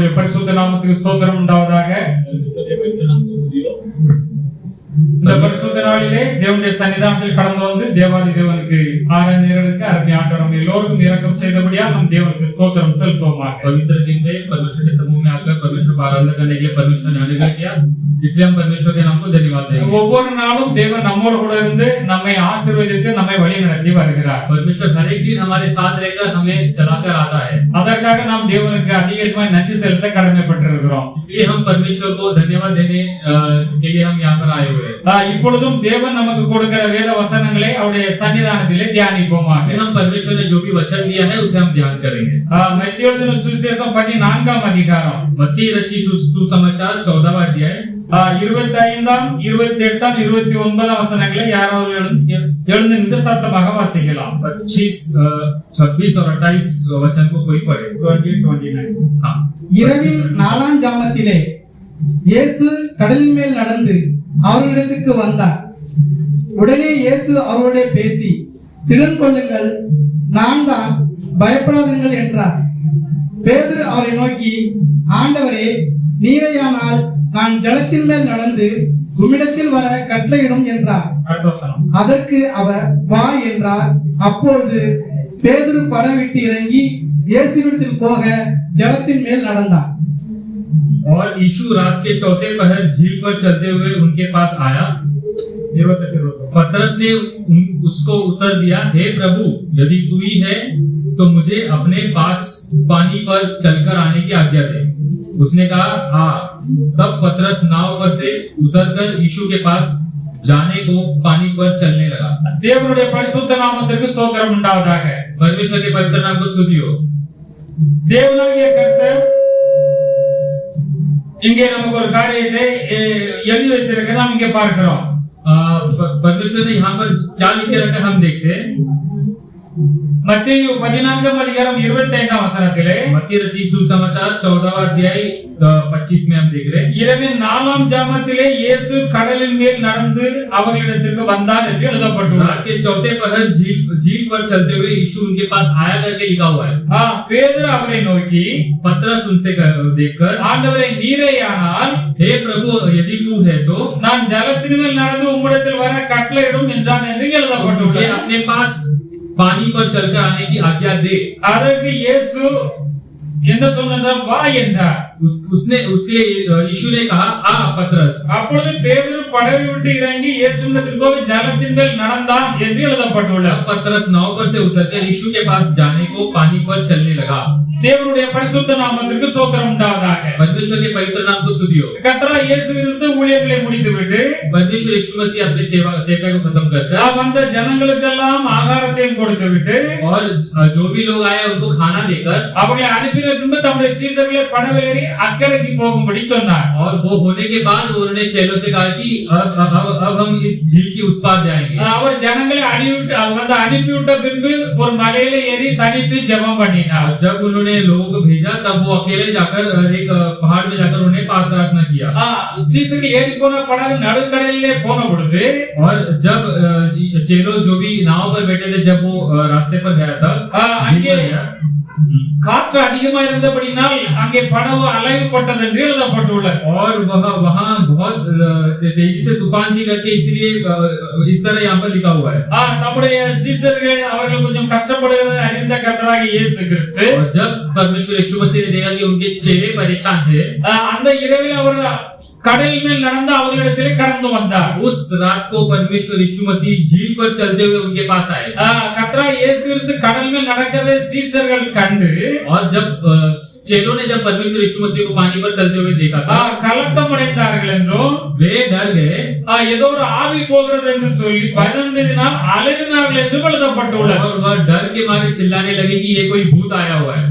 தேவனுடைய பரிசுத்த நாமத்துக்கு ஸ்தோத்திரம் உண்டாவதாக. இந்த பரிசுத்த நாளிலே தேவனுடைய சன்னிதானத்தில் கடந்து வந்து தேவாதி தேவனுக்கு ஆராதனைகளுக்கு அருமை ஆண்டவரும் எல்லோருக்கும் இரக்கம் செய்தபடியால் நம் தேவனுக்கு ஸ்தோத்திரம் செலுத்துவோமாக. पवित्र दिन में परमेश्वर के समूह में आकर परमेश्वर को आराधना करने के लिए परमेश्वर ने अनुग्रह किया, इसलिए हम परमेश्वर के नाम को धन्यवाद देंगे। ஒவ்வொரு நாளும் தேவன் நம்மோடு கூட இருந்து நம்மை ஆசீர்வதித்து நம்மை வழி நடத்தி வருகிறார். परमेश्वर हर एक दिन हमारे साथ रहकर हमें चलाकर आता है, அதற்காக நாம் தேவனுக்கு அதிகமாய் நன்றி செலுத்த கடமைப்பட்டிருக்கிறோம். इसलिए हम परमेश्वर को धन्यवाद देने के लिए हम यहाँ पर आए हुए हैं। இப்பொழுதும் தேவன் நமக்கு கொடுக்கிற வேத வசனங்களை அவருடைய சன்னிதானத்திலே தியானிப்போமாக. हम परमेश्वर ने जो भी वचन दिया है उसे हम ध्यान करेंगे। மத்தேயு எழுதின சுவிசேஷம் 14ஆம் அதிகாரம், मत्ती रची सुसमाचार 14वां अध्याय 25ஆம் 28ஆம் 29ஆம் வசனங்களை யாராவது எழுந்து நின்று சத்தமாக வாசிக்கலாம். 25, 26 और 28 वचन को कोई पढ़े। 20-29. இரவில் 4ஆம் ஜாமத்திலே இயேசு கடலின் மேல் நடந்து அவர்களிடத்துக்கு வந்தார். உடனே இயேசு அவரோட பேசி, திடன் கொள்ளுங்கள், நான் தான், பயப்படாதீர்கள் என்றார். பேதுரு அவரை நோக்கி, ஆண்டவரே, நீரையானால் நான் ஜலத்தின் மேல் நடந்து உம்மிடத்தில் வர கட்டளையிடும் என்றார். அதற்கு அவர், வா என்றார். அப்பொழுது பேதுரு படை விட்டு இறங்கி இயேசுவிடத்தில் போக ஜலத்தின் மேல் நடந்தார். और यीशु रात के चौथे पहर झील पर चलते हुए उनके पास आया। पतरस ने उसको उत्तर दिया, हे प्रभु, यदि तू ही है तो मुझे अपने पास पानी पर चलकर आने की आज्ञा दे। उसने कहा, हाँ। तब पतरस नाव पर से उतरकर यीशु के पास जाने को पानी पर चलने लगा। தேவனுடைய பரிசுத்த நாமத்துக்கு ஸ்தோத்திரம் உண்டாவதாக. परमेश्वर के पवित्र नाम को स्तुति हो। தேவனாகிய கர்த்தர் இங்கே நமக்கு ஒரு காரியத்தை எழுதி வைத்திருக்க நாம் இங்கே பார்க்கிறோம். परमेश्वर ने यहाँ पर क्या लिखे रखा हम देखते हैं। மத்தேயு 14ஆம் அதிகாரம் 25ஆம் வசனத்திலே, मत्ती रची सुसमाचार 14वां अध्याय 25 में हम देख रहे हैं, இரவின் 4ஆம் ஜாமத்திலே இயேசு கடலின் மேல் நடந்து அவர்களிடத்திற்கு வந்தார் என்று எழுதப்பட்டுள்ளது. रात के चौथे पहर झील पर चलते हुए यीशु उनके पास आया करके लिखा हुआ है। பேதுரு அவரை நோக்கி, पतरस उनसे देखकर, ஆண்டவரே, நீரேயானால், हे प्रभु, यदि तू है तो நான் ஜலத்தின் மேல் நடந்து உம்மிடத்தில் வர கட்டளையிடும் என்றான் என்று எழுதப்பட்டுள்ளது. अपने पास पानी पर चलकर आने की आज्ञा दे। அதற்கு இயேசு என்ன சொன்னார்? வா என்றார். उसने यीशु ने कहा, आ पतरस। அப்பொழுது பேதுரு படவை விட்டு இறங்கி இயேசுவிடத்தில் போய் ஜலத்தின் மேல் நடந்தான் என்று எழுதப்பட்டுள்ளது. पतरस नाव पर से उतरकर यीशु के पास जाने को पानी पर चलने लगा। தேவனுடைய பரிசுத்த நாமத்திற்கு ஸ்தோத்திரம் உண்டாவதாக. परमेश्वर के पवित्र नाम को स्तुति हो। கர்த்தராகிய இயேசு கிறிஸ்து ஊழியங்களை முடித்துவிட்டு परमेश्वर यीशु मसीह अपने सेवा को खत्म करकर வந்த ஜனங்களுக்கெல்லாம் ஆகாரத்தையும் கொடுத்துவிட்டு और जो भी लोग आए उनको खाना देकर அவர்களை அனுப்பின பின்பு தம்முடைய சீஷர்களை படவில் ஏறி அக்கறைக்கு போகும்படி சொன்னார். और वो होने के बाद उन्होंने चेलों से कहा कि अब हम इस झील की उस पार जाएंगे। அவர் ஜனங்களை அனுப்பிவிட்ட பின்பு ஒரு மலையில ஏறி தனித்து ஜெபம் பண்ணினார். जब उन्होंने लोगों को भेजा तब वो अकेले जाकर एक पहाड़ में जाकर उन्हें प्रार्थना किया। சீஷர்கள் ஏறி போன படகு நடுக்கடலிலே போன பொழுது और जब चेलो जो भी नाव पर बैठे थे, जब वो रास्ते पर गया था, அங்கே காற்று அதிகமா இருந்தபடினால் அங்கே படகு அலைவுபட்டது என்று எழுதப்பட்டுள்ளது. और वहाँ बहुत तेजी से तूफान थी करके इसलिए इस तरह यहाँ पर लिखा हुआ है। நம்முடைய சீஷர்கள் அவர்கள் கொஞ்சம் கஷ்டப்படுகிறது அறிந்த கர்த்தராகிய இயேசு கிறிஸ்து, और जब परमेश्वर यीशु मसीह ने देखा कि उनके चेले परेशान थे, அந்த இரவில் அவர் கடல் மேல் நடந்து அவர்களிடத்திலே கடந்து வந்தார். उस रात को परमेश्वर यीशु मसीह झील पर चलते हुए उनके पास आए। கர்த்தராகிய இயேசு கிறிஸ்து கடல் மேல் நடக்கிறதை சீஷர்கள் கண்டு, और जब चेलों ने जब परमेश्वर यीशु मसीह को पानी पर चलते हुए देखा था, கலக்கம் அடைந்தார்கள் என்றும் वे डर गए, ஏதோ ஒரு ஆவி போகிறது என்று சொல்லி பயந்ததினால் அலறினார்கள் என்று எழுதப்பட்டுள்ளது. और वह डर के मारे चिल्लाने लगे कि ये कोई भूत आया हुआ है।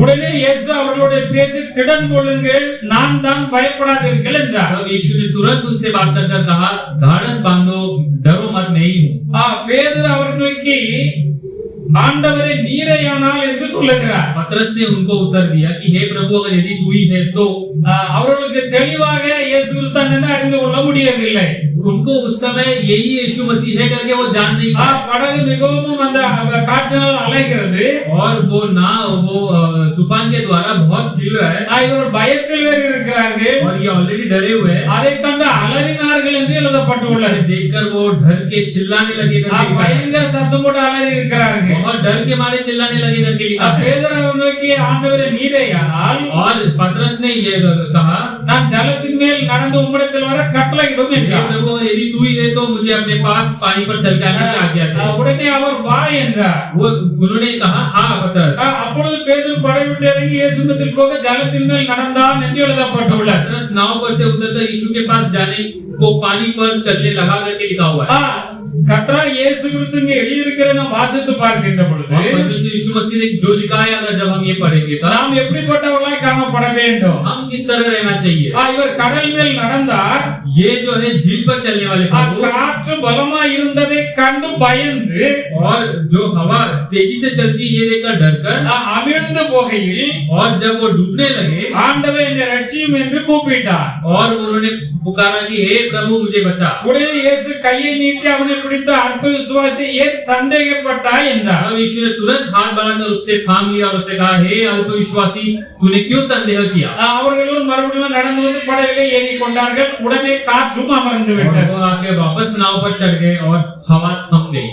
உடனே இயேசு அவர்களோட பேசி, திடன் கொள்ளுங்கள், நான் தான், பயப்படாதீர்கள் என்றார். तब यीशु ने तुरंत उनसे बात करकर कहा, ढाढ़स बांधो, डरो मत, मैं ही हूँ। பேதுரு அவரை நோக்கி, ஆண்டவரே, நீரேயானால் என்று சொல்லுகிறார். पतरस ने उनको उत्तर दिया कि हे प्रभु, अगर यदि तू ही है तो। அவர்களுக்கு தெளிவாக இயேசு கிறிஸ்து அறிந்து கொள்ள முடியவில்லை। उनको उस समय यही यीशु मसीह है करके वो जान नहीं पाए படகு மிகவும் அந்த காற்றினால் அலைகிறது और वो तूफान के द्वारा बहुत हिल रहा है இவர் பயத்தில் வேறு இருக்கிறார்கள் और ये ऑलरेडी डरे हुए हैं அதை கண்டு அலறினார்கள் என்று எழுதப்பட்டுள்ளது उसे देखकर वो डर के चिल्लाने लगे करके பயங்கர சத்தம் போட்டு அலறி இருக்கிறார்கள் बहुत डर के मारे चिल्लाने लगे करके लिखा है பேதுரு அவரை நோக்கி ஆண்டவரே நீரேயானால் और पतरस ने ये कहा நான் ஜலத்தின் மேல் நடந்து உம்மிடத்தில் வர கட்டளையிடும் हे என்றார் प्रभु यदि तू ही है तो मुझे अपने पास पानी पर चल के आने की आज्ञा दे உடனே அவர் வா என்றார் वो उन्होंने कहा हाँ पतरस அப்பொழுது பேதுரு படகு விட்டு இறங்கி இயேசுவிடத்தில் போக ஜலத்தின் மேல் நடந்தான் என்று எழுதப்பட்டுள்ளது पतरस नाव पर से उतरकर यीशु के पास जाने को पानी पर चलने लगा करके लिखा हुआ है கர்த்தர் இயேசு கிறிஸ்து இங்கே எழுதியிருக்கிறதை நாம் வாசித்து பார்க்கின்ற பொழுது और परमेश्वर यीशु मसीह ने जो लिखा है अगर जब हम ये पढ़ेंगे तो நாம் எப்படிப்பட்டவர்களாய் காணப்பட வேண்டும் हम किस तरह रहना चाहिए இவர் கடல் மேல் நடந்தார் ये जो है झील पर चलने वाले प्रभु காற்று பலமா இருந்ததை கண்டு பயந்து और जो हवा तेजी से चलती है ये देखकर डरकर அமிழ்ந்து போகையில் और जब वो डूबने लगे ஆண்டவரே என்னை ரட்சியும் என்று கூப்பிட்டார் और उन्होंने पुकारा कि हे प्रभु मुझे बचा உடனே இயேசு கையை நீட்டி அவனை பிடித்து அற்ப விசுவாசி ஏன் சந்தேகப்பட்டாய் என்றார் तब यीशु ने तुरंत हाथ बढ़ाकर उससे थाम लिया और उससे कहा हे अल्पविश्वासी तूने क्यों संदेह किया அவர்களும் மறுபடியும் நடந்து வந்து படகிலே ஏறி கொண்டார்கள் உடனே காற்றும் அமர்ந்து और விட்டது वो आके वापस नाव पर चढ़ गए और हवा थम गई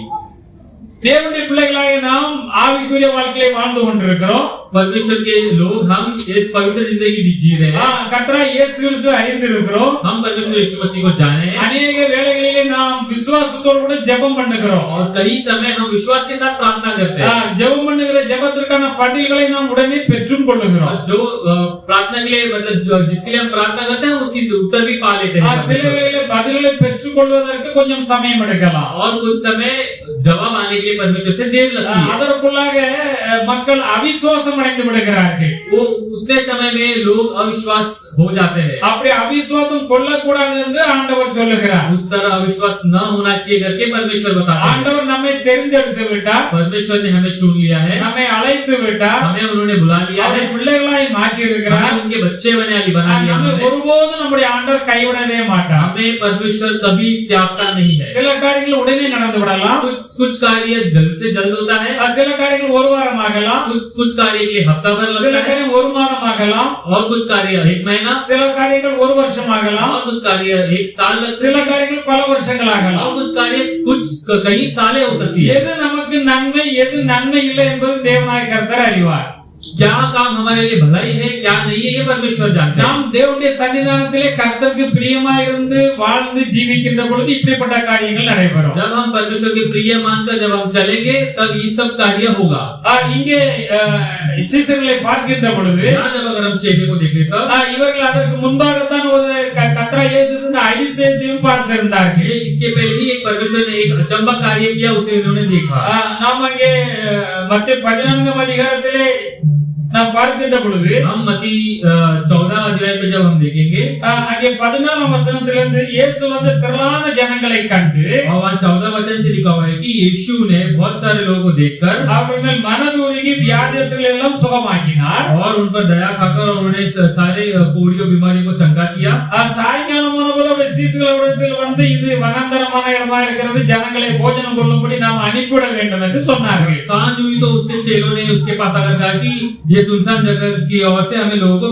தேவனுடைய பிள்ளைகளாக நாம் ஆவிக்குரிய வாழ்க்கையை வாழ்ந்து கொண்டிருக்கிறோம் परमेश्वर के लोग हम इस पवित्र जिंदगी जी रहे हैं கர்த்தராகிய இயேசு கிறிஸ்துவை அறிந்திருக்கிறோம் हम परमेश्वर यीशु मसीह को जाने हैं அநேக வேளைகளிலே நாம் விசுவாசத்தோடு கூட ஜெபம் பண்ணுகிறோம் और कई समय हम विश्वास के साथ प्रार्थना करते हैं ஜெபம் பண்ணுகிற ஜெபத்திற்கான பதில்களை நாம் உடனே பெற்றும் கொள்ளுகிறோம் और जो प्रार्थना के लिए मतलब जिसके लिए हम प्रार्थना करते हैं उसकी उत्तर भी पा लेते हैं சில வேளையிலே பதில்களை பெற்றுக் கொள்வதற்கு கொஞ்சம் சமயம் எடுக்கலாம் और कुछ समय जवाब आने के लिए परमेश्वर से देर लगती है அதற்குள்ளாக மக்கள் அவிசுவாசம் அடைந்து விடுகிறார்கள் वो उतने समय में लोग अविश्वास हो जाते हैं அப்படி அவிசுவாசம் கொள்ளக்கூடாது என்று ஆண்டவர் சொல்லுகிறார் उस तरह अविश्वास न होना चाहिए करके परमेश्वर बताते हैं ஆண்டவர் நம்மை தெரிந்தெடுத்து விட்டார் परमेश्वर ने हमें चुन लिया है நம்மை அழைத்து விட்டார் हमें उन्होंने बुला लिया है அவருடைய பிள்ளைகளாய் மாற்றி இருக்கிறார் हमें उनके बच्चे बना लिया நம்மை उन्होंने। ஒருபோதும் நம்முடைய ஆண்டவர் கைவிடவே மாட்டார் हमें परमेश्वर कभी त्यागता नहीं है சில காரியங்கள் உடனே நடந்து விடலாம் कुछ कार्य जल्द से जल्द होता है சில காரியங்கள் ஒரு வாரம் ஆகலாம் कुछ कार्य के लिए हफ्ता भर சில लगता है காரியம் ஒரு மாதம் ஆகலாம் और कुछ कार्य एक महीना சில காரியங்கள் ஒரு வருஷம் ஆகலாம் और कुछ कार्य एक साल लग சில सकता है காரியங்கள் பல வருஷங்கள் ஆகலாம் और कुछ कार्य कुछ कई सालें हो सकती है எது நமக்கு நன்மை எது நன்மை இல்லை என்பது தேவனாய கர்த்தர் அறிவார் क्या काम हमारे लिए भलाई है क्या नहीं है ये परमेश्वर जानते हैं நாம் தேவனுடைய சன்னிதானத்திலே கர்த்தருக்கு பிரியமாய் இருந்து வாழ்ந்து ஜீவிக்கின்ற பொழுது இப்படிப்பட்ட காரியங்கள் நடைபெறும் जब हम परमेश्वर के प्रिय मानकर जब हम चलेंगे तब ये सब कार्य होगा இங்கே சீசர்களை பார்க்கின்ற பொழுது यहाँ जब अगर हम चेले को देखें तब இவர்கள் அதற்கு முன்பாகத்தான் ஒரு கர்த்தராகிய இயேசு கிறிஸ்துவின் அதிசயத்தையும் பார்த்திருந்தார்கள் ये इसके पहले ही एक परमेश्वर ने एक अचंबा कार्य किया उसे इन्होंने देखा நாம் அங்கே மத்திய 14ஆம் அதிகாரத்திலே நாம் பார்க்கின்ற பொழுது हम मती 14 अध्याय पे जब हम देखेंगे அங்கே 14ஆம் வசனத்திலிருந்து இயேசு வந்து திரளான ஜனங்களை கண்டு और वहाँ 14 वचन से लिखा हुआ है कि यीशु ने बहुत सारे लोगों को देखकर அவர்கள் மேல் மனதுருகி வியாதியஸ்தர்களை எல்லாம் சுகமாக்கினார் और उन पर दया खाकर उन्होंने सारे पोलियो बीमारी को चंगा किया சாயங்காலம் போல சீசுகளிடத்தில் வந்து இது வனாந்தரமான இடமா இருக்கிறது ஜனங்களை போஜனம் கொள்ளும்படி நாம் அனுப்பிவிட வேண்டும் என்று சொன்னார்கள் सांझ हुई तो उसके चेलों ने उसके पास आकर कहा कि ये सुनसान जगह की ओर से हमें लोगों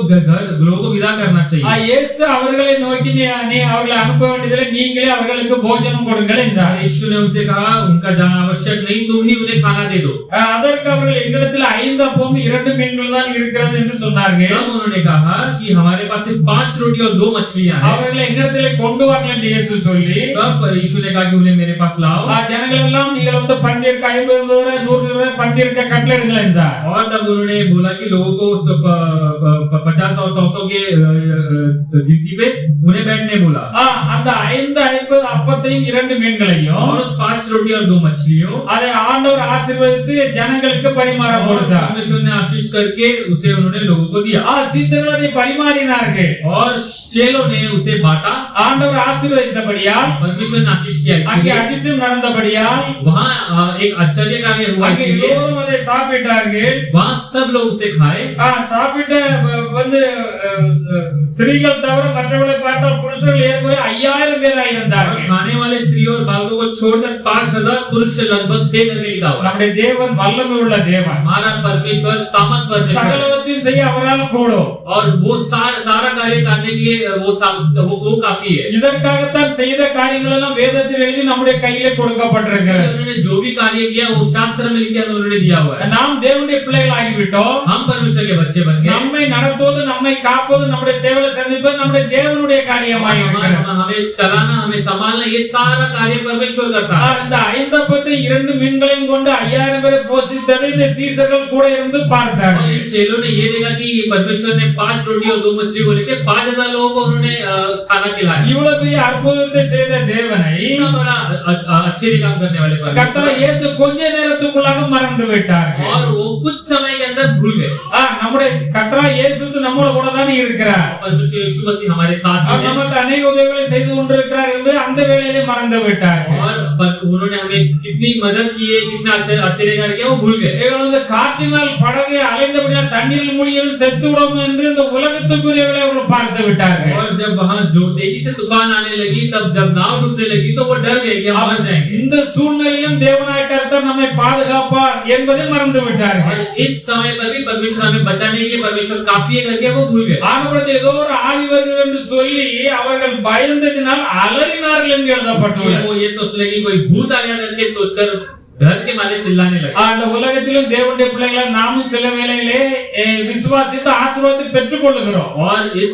को विदा करना चाहिए இயேசு அவர்களை நோக்கி நீ அவர்களை அனுப்ப வேண்டியதில்லை நீங்களே அவர்களுக்கு போஜனம் கொடுங்கள் என்றார் यीशु ने उनसे कहा उनका जाना आवश्यक नहीं तुम ही उन्हें खाना दे दो அதற்கு அவர்கள் எங்களிடத்தில் 5 அப்பமும் 2 மீன்கள் தான் இருக்கிறது என்று சொன்னார்கள் तब उन्होंने कहा कि हमारे पास सिर्फ 5 रोटी और 2 मछलियां हैं அவர்களை எங்களிடத்தில் கொண்டு வாருங்கள் என்று இயேசு சொல்லி तब यीशु ने कहा कि उन्हें मेरे पास लाओ ஜனங்கள் எல்லாம் நீங்கள் வந்து பந்திற்கு 50 ரூபாய் 100 ரூபாய் பந்திற்கு கட்டளையிடுங்கள் என்றார் और तब उन्होंने बोला कि लोगों को 50 और 100 के गिनती पे उन्हें बैठने बोला அந்த 50 அப்பத்தையும் 2 மீன்களையும் और उस 5 रोटी और 2 मछलियों அதை ஆண்டவர் ஆசீர்வதித்து ஜனங்களுக்கு பரிமாற கொடுத்தார் परमेश्वर ने आशीष करके उसे उन्होंने लोगों को दिया சீசர்கள் அதை பரிமாறினார்கள் और चेलों ने उसे बांटा ஆண்டவர் ஆசீர்வதித்தபடியால் परमेश्वर ने आशीष किया அங்கே इसलिए அதிசயம் நடந்தபடியால் वहाँ एक आश्चर्य कार्य हुआ அங்கே इसलिए எல்லோரும் அதை சாப்பிட்டார்கள் वहाँ सब लोग उसे खाए சாப்பிட்ட வந்து ஸ்திரீகள் தவிர மற்றவர்களை பார்த்தால் புருஷர்கள் ஏற்கனவே 5000 பேராக இருந்தார்கள். खाने वाले स्त्री और बालकों को छोड़कर 5000 पुरुष लगभग थे करके लिखा हुआ है। நம்முடைய தேவன் வல்லமை உள்ள தேவன். हमारा परमेश्वर सामर्थ परमेश्वर है। சகலவற்றையும் செய்ய அவரால் கூடும். और वो सारा कार्य करने के लिए वो काफी है। இதற்காகத்தான் செய்த காரியங்கள் எல்லாம் வேதத்தில் எழுதி நம்முடைய கையிலே கொடுக்கப்பட்டிருக்கிறது. उन्होंने जो भी कार्य किया वो शास्त्र में लिख के उन्होंने दिया हुआ है। நாம் தேவனுடைய பிள்ளைகள் ஆகிவிட்டோம். हम परमेश्वर के बच्चे बन गए। நம்மை நடத்துவது, நம்மை காப்பது, நம்முடைய தேவையை சந்திப்பது நம்முடைய தேவனுடைய காரியமாய் இருக்கிறது. हमें चलाना, हमें संभालना, ये सारा कार्य परमेश्वर करता है। இந்த 5 2 மீன்களையும் கொண்டு 5000 பேரை போஷித்ததை இந்த சீசர்கள் கூட இருந்து பார்த்தார்கள். इन चेलों ने ये देखा कि परमेश्वर ने 5 रोटी और 2 मछली को लेकर 5000 लोगों को उन्होंने खाना खिलाया। இவ்வளவு பெரிய அற்புதத்தை செய்த தேவனை इतना बड़ा अच्छे काम करने वाले கர்த்தர் இயேசு கொஞ்ச நேரத்துக்குள்ளாக மறந்து விட்டார்கள். और वो कुछ समय के अंदर भूल गए। நம்முடைய கர்த்தர் இயேசு நம்மளோட கூட தான் இருக்கிறார். परमेश्वर यीशु मसीह हमारे साथ है। நமக்கு अनेक உதவிகளை செய்து கொண்டிருக்கிறார் என்று அந்த வேளையிலே மறந்து விட்டார்கள். और उन्होंने हमें कितनी मदद की है, कितना अच्छे काम किया, वो भूल गए। இவர்கள் வந்து காற்றினால் படகு அலைந்தபடியால் தண்ணீரில் மூழ்கி செத்து விடும் என்று இந்த உலகத்துக்குரியவர்களை அவர்கள் பார்த்து விட்டார்கள். और जब वहां जो तेजी से तूफान आने लगी, तब जब नाव डूबने लगी तो वो डर गए कि हम मर जाएंगे। இந்த சூழ்நிலையிலும் தேவனாய கர்த்தர் நம்மை பாதுகாப்பார் என்பதை மறந்து விட்டார்கள். और इस समय पर भी परमेश्वर हमें बचाने के लिए परमेश्वर काफी है करके वो भूल गए। ஆனபடி ஏதோ ஒரு ஆவி வருகிறது என்று சொல்லி அவர்கள் பயந்ததினால் அலறினார்கள் என்று எழுதப்பட்டுள்ளது. वो ये सोच लगे कोई भूत आ गया करके सोचकर डर के मारे चिल्लाने लगे। அந்த உலகத்திலும் தேவனுடைய பிள்ளைகள் நாமும் சில வேளையிலே விசுவாசித்து ஆசீர்வாதத்தை பெற்றுக் கொள்ளுகிறோம். और इस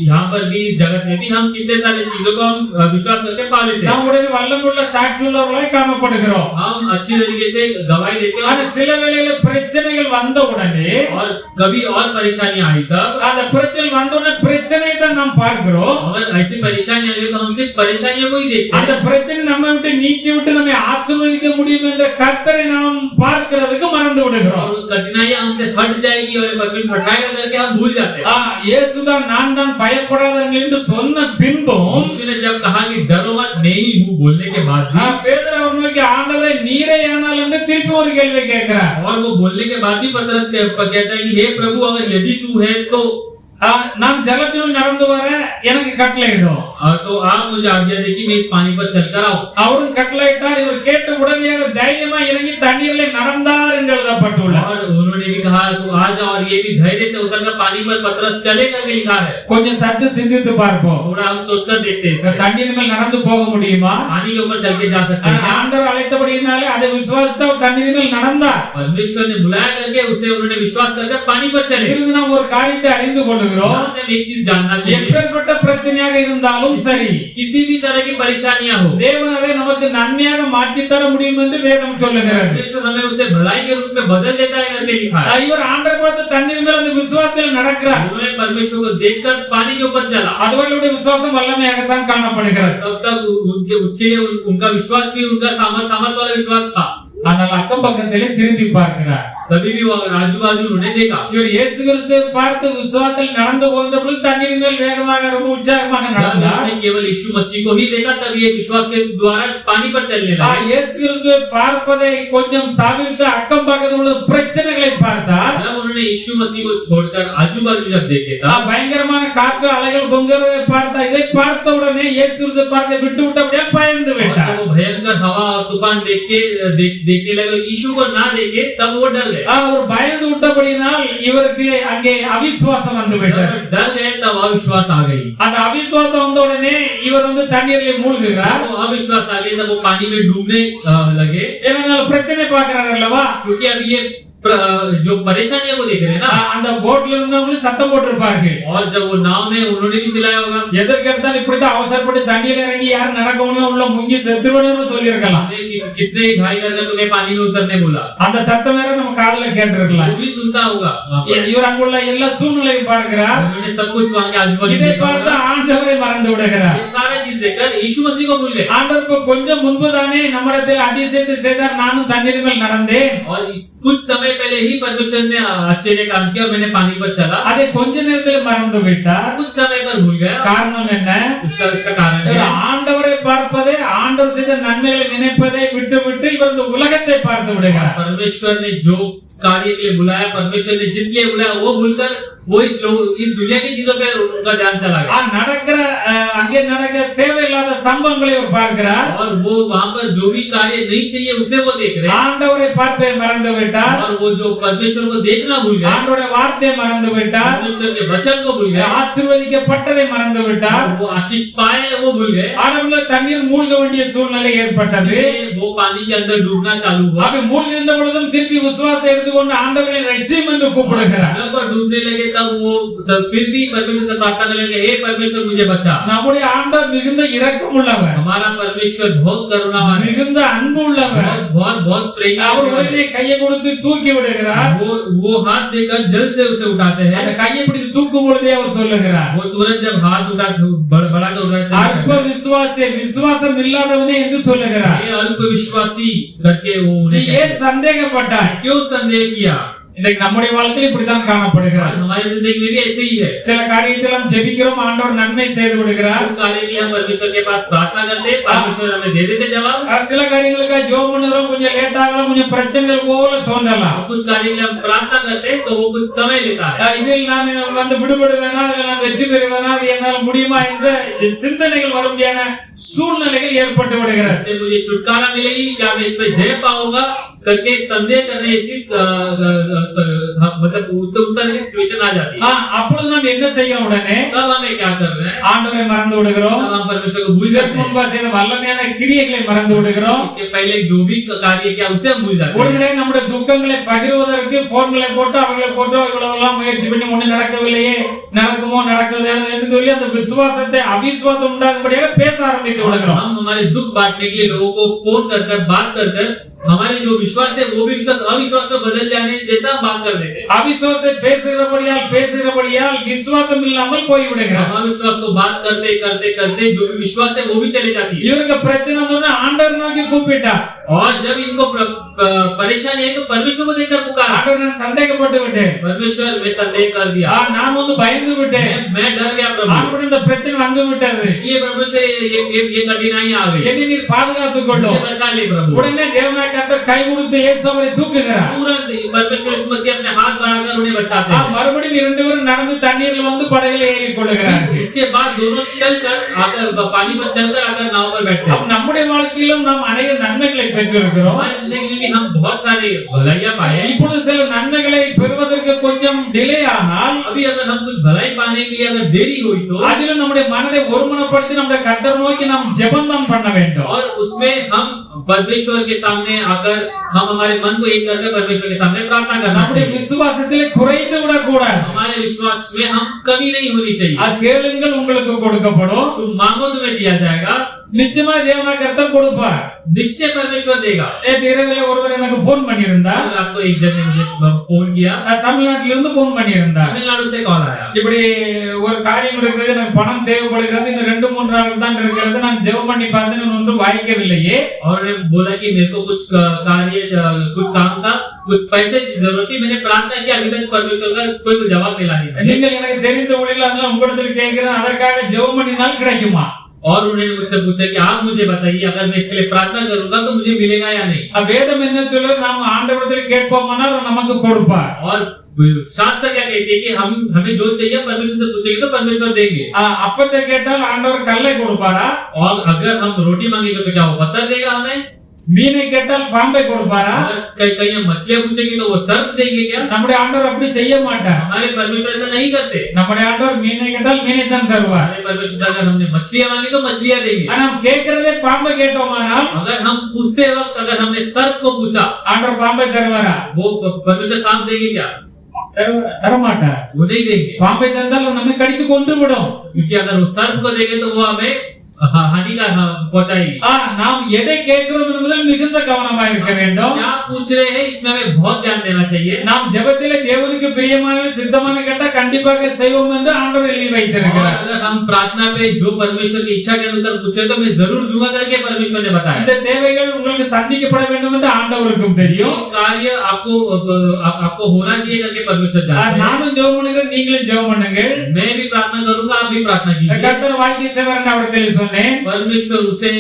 यहाँ पर भी इस जगत में भी हम कितने सारे चीजों को हम विश्वास करके पा लेते हैं। நம்முடைய வல்லமுள்ள சாட்சியுள்ளவர்களாய் காணப்படுகிறோம். हम अच्छी तरीके से गवाही देते हैं। ஆனா சில வேளையில பிரச்சனைகள் வந்த உடனே और कभी और परेशानी आई तब அந்த பிரச்சனை வந்த உடனே பிரச்சனையை தான் நாம் பார்க்கிறோம். अगर ऐसी परेशानी आई तो हम सिर्फ परेशानियों को ही देखते அந்த हैं। பிரச்சனை நம்ம விட்டு நீக்கி விட்டு நம்மை ஆசீர்வதிக்க முடியும் என்ற கர்த்தரை நாம் பார்க்கிறதுக்கு மறந்து விடுகிறோம். और उस कठिनाई हमसे हट जाएगी और परमेश्वर हटाएगा करके हम भूल जाते हैं। இயேசுதான் நான் தான் பயப்படாதீர்கள் என்று சொன்ன பின்பும் यीशु ने जब कहा कि डरो मत मैं ही हूँ बोलने के बाद भी பேதுரு அவர்களுக்கு ஆண்டவரே நீரே ஆனால் என்று திருப்பி ஒரு கேள்வி கேட்கிறார். और वो बोलने के बाद भी पतरस कहता है कि हे प्रभु अगर यदि तू है तो நான் ஜலத்தில் நடந்து வர எனக்கு கட்டளையிடும். तो आप मुझे आज्ञा दे कि मैं इस पानी पर चलकर आऊं। அவரும் கட்டளையிட்டார். இவர் கேட்ட உடனடியாக தைரியமா இறங்கி தண்ணீரிலே நடந்தார் என்று எழுதப்பட்டுள்ளது. और उन्होंने भी कहा तू आ जा और ये भी धैर्य से उतरकर पानी पर पतरस चले करके लिखा है। கொஞ்சம் சற்று சிந்தித்து பார்ப்போம். थोड़ा हम सोचकर देखते हैं தண்ணீர் மேல் நடந்து போக முடியுமா? पानी के ऊपर चल के जा सकते हैं। ஆண்டவர் அழைத்தபடியினாலே அதை விசுவாசித்து அவர் தண்ணீர் மேல் நடந்தார். परमेश्वर ने बुलाया करके उसे उन्होंने विश्वास करके पानी पर चले। இதிலிருந்து நாம் ஒரு காரியத்தை அறிந்து கொள்கிறோம். यहाँ से हम एक चीज जानना चाहिए, எப்பேற்பட்ட பிரச்சனையாக இருந்தாலும் சரி, किसी भी तरह की परेशानियां हो தேவன் அதை நமக்கு நன்மையாக மாற்றி தர முடியும் என்று வேதம் சொல்லுகிறது. परमेश्वर हमें उसे भलाई के रूप में बदल देता है करके लिखा है। இவர் ஆண்டவரை பார்த்து தண்ணீர் மேல் அந்த விசுவாசத்தில் நடக்கிறார். उन्होंने परमेश्वर को देखकर पानी के ऊपर चला। அவர்களுடைய விசுவாசம் வல்லமையாகத்தான் காணப்படுகிறது. तब तक उसके लिए उनका विश्वास भी उनका सामर्थ वाला विश्वास था। ஆனால் அக்கம் பக்கத்திலே திரும்பி பார்க்கிறார். तभी भी वो आजू बाजू उन्होंने देखा। இவர் இயேசு கிறிஸ்துவை பார்த்து விசுவாசத்தில் நடந்து போகின்ற பொழுது தண்ணீர் மேல் வேகமாக ரொம்ப உற்சாகமாக நடந்தார். उन्होंने केवल यीशु मसीह को ही देखा तब ये विश्वास के द्वारा पानी पर चलने लगा। இயேசு கிறிஸ்துவை பார்ப்பதை கொஞ்சம் தவிர்த்து அக்கம் பக்கத்தில் உள்ள பிரச்சனைகளை பார்த்தார். जब उन्होंने यीशु मसीह को छोड़कर आजू बाजू जब देखे तब பயங்கரமான காற்று அலைகள் பொங்குறதை பார்த்தார். இதை பார்த்த உடனே இயேசு கிறிஸ்துவை பார்க்க விட்டு விட்டபடியே பயந்து விட்டார். वो भयंकर हवा और तूफान देखने लगे, यीशु को ना देखे तब वो डर गए। அவர் பயந்து விட்டபடியினால் இவருக்கு அங்கே அவிசுவாசம் வந்து விட்டது. डर गए तब अविश्वास आ गई। அந்த அவிசுவாசம் வந்த உடனே இவர் வந்து தண்ணீரிலே மூழ்குகிறார். वो अविश्वास आ गई तब वो पानी में डूबने लगे। ஏன்னா பிரச்சனை பார்க்கிறார் அல்லவா? क्योंकि अब ये जो परेशानियों को देख रहे हैं ना, அந்த போட்ல இருந்தவங்களும் சத்தம் போட்டிருப்பார்கள். और जब वो नाव में उन्होंने भी चिल्लाया होगा, எதற்கெடுத்தாலும் இப்படித்தான் அவசரப்பட்டு தண்ணீர் இறங்கி யார் நடக்க முடியும் உள்ள முங்கி செத்துருவன்னு சொல்லியிருக்கலாம். किसने घाई करके तुम्हें पानी में उतरने बोला? அந்த சத்தம் வேற நம்ம காதுல கேட்டிருக்கலாம். वो भी सुनता होगा। இவர் அங்குள்ள எல்லா சூழ்நிலையும் பார்க்கிறார். उन्होंने सब कुछ वहां के आजू बाजू இதை देखा பார்த்து होगा। ஆண்டவரை மறந்து விடுகிறார். ये सारे चीज देखकर यीशु मसीह को भूल गए। ஆண்டவருக்கு கொஞ்சம் முன்பு தானே நம்மிடத்தில் அதிசயத்தை செய்தார், நானும் தண்ணீர் மேல் நடந்தேன். और इस कुछ समय पहले ही परमेश्वर ने अच्छे ने काम किया और मैंने पानी पर चला। அதை கொஞ்ச நேரத்தில் மறந்து விட்டார். कुछ समय पर भूल गया। காரணம் என்ன? उसका कारण है ஆண்டவரை பார்ப்பதை அதாவது ஆண்டவர் செய்த நன்மைகளை நினைப்பதை விட்டு விட்டு இவர் இந்த உலகத்தை பார்த்து விடுகிறார். परमेश्वर ने जो कार्य के लिए बुलाया, परमेश्वर ने जिस लिए बुलाया, वो भूलकर वो इस दुनिया की चीजों पे उनका ध्यान चला गया। நடக்கிற அங்கே நடக்கிற தேவையில்லாத சம்பவங்களை அவர் பார்க்கிறார். और वो वहां पर जो भी कार्य नहीं चाहिए उसे वो देख रहे हैं। ஆண்டவரை பார்ப்பதை மறந்து விட்டார். और वो जो परमेश्वर को देखना भूल गए, ஆண்டவருடைய வார்த்தையை மறந்து விட்டார். परमेश्वर के वचन को भूल गए, ஆசீர்வதிக்கப்பட்டதை மறந்து விட்டார். वो आशीष पाए वो भूल गए। ஆடவுல தண்ணீர் மூழ்க வேண்டிய சூழ்நிலை ஏற்பட்டது. वो पानी के अंदर डूबना चालू हुआ। அது மூழ்கின்ற பொழுதும் திருப்பி விசுவாசம் எடுத்துக்கொண்டு ஆண்டவரை ரட்சியும் என்று கூப்பிடுகிறார். जब वो डूबने लगे तब वो फिर भी परमेश्वर से प्रार्थना करने लगे, हे परमेश्वर मुझे बचा। நம்முடைய ஆண்டவர் மிகுந்த இரக்கம் உள்ளவர், हमारा परमेश्वर बहुत करुणावान है, மிகுந்த அன்பு உள்ளவர். बहुत बहुत प्रेमी அவர் है। உடனே கையை கொடுத்து தூக்கி விடுகிறார். वो हाथ देकर जल्द से उसे उठाते அந்த हैं। கையை பிடித்து தூக்கும் பொழுதே அவர் சொல்லுகிறார், वो तुरंत जब हाथ बढ़ाकर उठाते அற்ப हैं, விசுவாசி, விசுவாசம் இல்லாதவனே என்று சொல்லுகிறார். ये अल्प विश्वासी करके वो நீ उन्हें ஏன் சந்தேகப்பட்டாய்? क्यों संदेह किया। இன்றைக்கு நம்முடைய வாழ்க்கையில் இப்படித்தான் காணப்படுகிறார். हमारी जिंदगी में भी ऐसे ही है। சில காரியத்தில் நாம் ஜெபிக்கிறோம், ஆண்டவர் நன்மை செய்து விடுகிறார். कुछ कार्य भी हम परमेश्वर के पास प्रार्थना करते हैं, परमेश्वर हमें दे देते जवाब। சில காரியங்களுக்கு ஜெபம் பண்ணுறோம், கொஞ்சம் லேட் ஆகலாம், கொஞ்சம் பிரச்சனைகள் போல தோன்றலாம். कुछ कार्य के लिए हम प्रार्थना करते हैं तो वो कुछ समय लेता है। இதில் நான் வந்து விடுபடுவேனா, இதில் நான் வெற்றி பெறுவேனா, அது என்னால் முடியுமா என்ற சிந்தனைகள் வரும்படியான சூழ்நிலைகள் ஏற்பட்டு விடுகிறது. इससे मुझे छुटकारा मिलेगी, क्या मैं इसमें जय पाऊंगा करके संदेह करने ऐसी मतलब उत्तर की सिचुएशन आ जाती है। அப்பொழுது நாம் என்ன செய்யணும்? உடனே तब हमें क्या कर रहे हैं, ஆண்டவரை மறந்து விடுகிறோம். तब हम परमेश्वर को भूल இதற்கு जाते हैं। முன்பா செய்த வல்லமையான கிரியைகளை மறந்து விடுகிறோம். इससे पहले जो भी कार्य किया उसे हम भूल जाते हैं। உடனே நம்முடைய துக்கங்களை பகிர்வதற்கு போன்களை போட்டு அவர்களை போட்டு இவ்வளவு எல்லாம் முயற்சி பண்ணி ஒண்ணு நடக்கவில்லையே, நடக்குமோ நடக்குது என்று சொல்லி அந்த விசுவாசத்தை அவிசுவாசம் உண்டாகும்படியாக பேச ஆரம்பித்து விடுகிறோம். हम हमारे दुख बांटने के लिए लोगों को फोन कर बात कर हमारे जो विश्वास है वो भी विश्वास अविश्वास में बदल जाने जैसा हम बात कर देते हैं। அவிசுவாசத்தை பேசுகிறபடியால் விசுவாசம் இல்லாமல் போய் விடுகிறோம். हम अविश्वास को बात करते करते करते जो भी विश्वास है वो भी चले जाती है। இவருக்கு பிரச்சனை வந்தோடனே ஆண்டவர் நோக்கி கூப்பிட்டார். और जब इनको परेशानी है तो परमेश्वर को देखकर पुकारा। ஆண்டவர் நான் சந்தேகப்பட்டு விட்டேன், परमेश्वर मैं संदेह कर दिया, நான் வந்து பயந்து விட்டேன், मैं डर गया प्रभु, ஆண்டவர் இந்த பிரச்சனை வந்து விட்டது, इसलिए प्रभु से ये कठिनाई आ गई, என்னை நீர் பாதுகாத்துக் கொள்ளும். मुझे बचा ले प्रभु। உடனே தேவனாய் கர்த்தர் கை கொடுத்து இயேசு அவரை தூக்குகிறார். तुरंत परमेश्वर यीशु मसीह अपने हाथ बढ़ाकर उन्हें बचाते हैं। மறுபடியும் இரண்டு பேரும் நடந்து தண்ணீர்ல வந்து படகுல ஏறிக் கொள்ளுகிறார்கள். उसके बाद दोनों चलकर आकर पानी पर चलकर आकर नाव पर बैठते हैं। நம்முடைய வாழ்க்கையிலும் நாம் अनेक நன்மைகளை பெற்றிருக்கிறோம். हमारी जिंदगी में हम बहुत सारे भलाइयां पाए हैं। இப்பொழுது சில நன்மைகளை பெறுவதற்கு கொஞ்சம் டிலே ஆனால் अभी अगर हम कुछ भलाई पाने के लिए अगर देरी हुई तो அதிலும் நம்முடைய மனதை ஒருமனப்படுத்தி நம்முடைய கர்த்தர் நோக்கி நாம் ஜெபம் பண்ண வேண்டும். और उसमें हम परमेश्वर के सामने आकर हम हमारे मन को एक करके परमेश्वर के सामने प्रार्थना करना நம்முடைய चाहिए। விசுவாசத்திலே குறைந்து விடக்கூடாது. हमारे विश्वास में हम कमी नहीं होनी चाहिए। அது கேளுங்கள் உங்களுக்கு கொடுக்கப்படும். तुम मांगो तुम्हें दिया जाएगा, நிச்சயமா தேவனாய் கர்த்தர் கொடுப்பார். निश्चय परमेश्वर देगा। நேற்று இரவில் ஒருவர் எனக்கு போன் பண்ணியிருந்தார். आपको एक जन ने मुझे फोन किया, தமிழ்நாட்டில இருந்து போன் பண்ணியிருந்தார். तमिलनाडु से कॉल आया। இப்படி ஒரு காரியம் இருக்கிறது, எனக்கு பணம் தேவைப்படுகிறது, இந்த 2-3 நாள் தான் இருக்கிறது, நான் ஜெபம் பண்ணி பார்த்தேன், ஒன்றும் வாய்க்கவில்லையே. और बोला कि मेरे को कुछ कार्य कुछ काम था, कुछ पैसे की जरूरत थी, मैंने प्रार्थना की, अभी तक परमेश्वर का कोई जवाब मिला नहीं। நீங்கள் எனக்கு தெரிந்த ஊழியர்கள் அதெல்லாம் உங்களிடத்தில் கேட்கிறேன், அதற்காக ஜெபம் பண்ணினால் கிடைக்குமா? और उन्होंने मुझसे पूछा कि आप मुझे बताइए, अगर मैं इसके लिए प्रार्थना करूंगा तो मुझे मिलेगा या नहीं। வேதம் என்ன சொல்லுது? நாம் ஆண்டவரிடத்தில் கேட்போமானால் அவர் நமக்கு கொடுப்பார். और शास्त्र क्या कहते हैं कि हमें जो चाहिए परमेश्वर से पूछेंगे तो परमेश्वर देंगे। அப்பத்தை கேட்டால் ஆண்டவர் கல்லை கொடுப்பாரா? और अगर हम रोटी मांगेंगे तो क्या वो पत्थर देगा हमें? மீனை கேட்டால் பாம்பை கொடுப்பாரா? अगर कहीं हम मछलियां पूछेंगे तो वो सर्प देंगे क्या? நம்முடைய ஆண்டவர் அப்படி செய்ய மாட்டார். हमारे परमेश्वर ऐसा नहीं करते। நம்முடைய ஆண்டவர் மீனை கேட்டால் மீனை தான் தருவார். हमारे परमेश्वर अगर हमने मछलियां मांगी तो मछलियां देंगे। நாம் கேட்கிறதே பாம்பை கேட்டோமானால் अगर हम पूछते वक्त अगर हमने सर्प को पूछा, ஆண்டவர் பாம்பை தருவாரா? वो परमेश्वर सांप देंगे क्या? தரமாட்டார். वो नहीं देंगे, பாம்பை தந்தால் நம்மை கடித்து கொண்டு விடும். क्योंकि अगर वो सर्प को देंगे तो वो हमें हानि का पहुंचाएगी। நாம் எதை கேட்கிறோம் என்பதில் மிகுந்த கவனமாக இருக்க வேண்டும். क्या पूछ रहे हैं इसमें हमें बहुत ध्यान देना चाहिए। நாம் ஜெபத்திலே தேவனுக்கு பிரியமான சித்தமான கேட்டா கண்டிப்பாக செய்வோம் என்று ஆண்டவர் எழுதி வைத்திருக்கிறார். अगर हम प्रार्थना पे जो परमेश्वर की इच्छा के अनुसार पूछे तो मैं जरूर दूंगा करके परमेश्वर ने बताया। இந்த தேவைகள் உங்களுக்கு சந்திக்கப்பட வேண்டும் என்று ஆண்டவருக்கும் தெரியும். ये कार्य आपको होना चाहिए करके परमेश्वर जानते हैं। நானும் ஜெபம் பண்ணுங்க, நீங்களும் ஜெபம் பண்ணுங்க. मैं भी प्रार्थना करूंगा, आप भी प्रार्थना कीजिए। கர்த்தர் வாழ்க்கை செய்வார் என்று அவர் சொல்லி சொன்னார். சொன்னேன். परमेश्वर उसे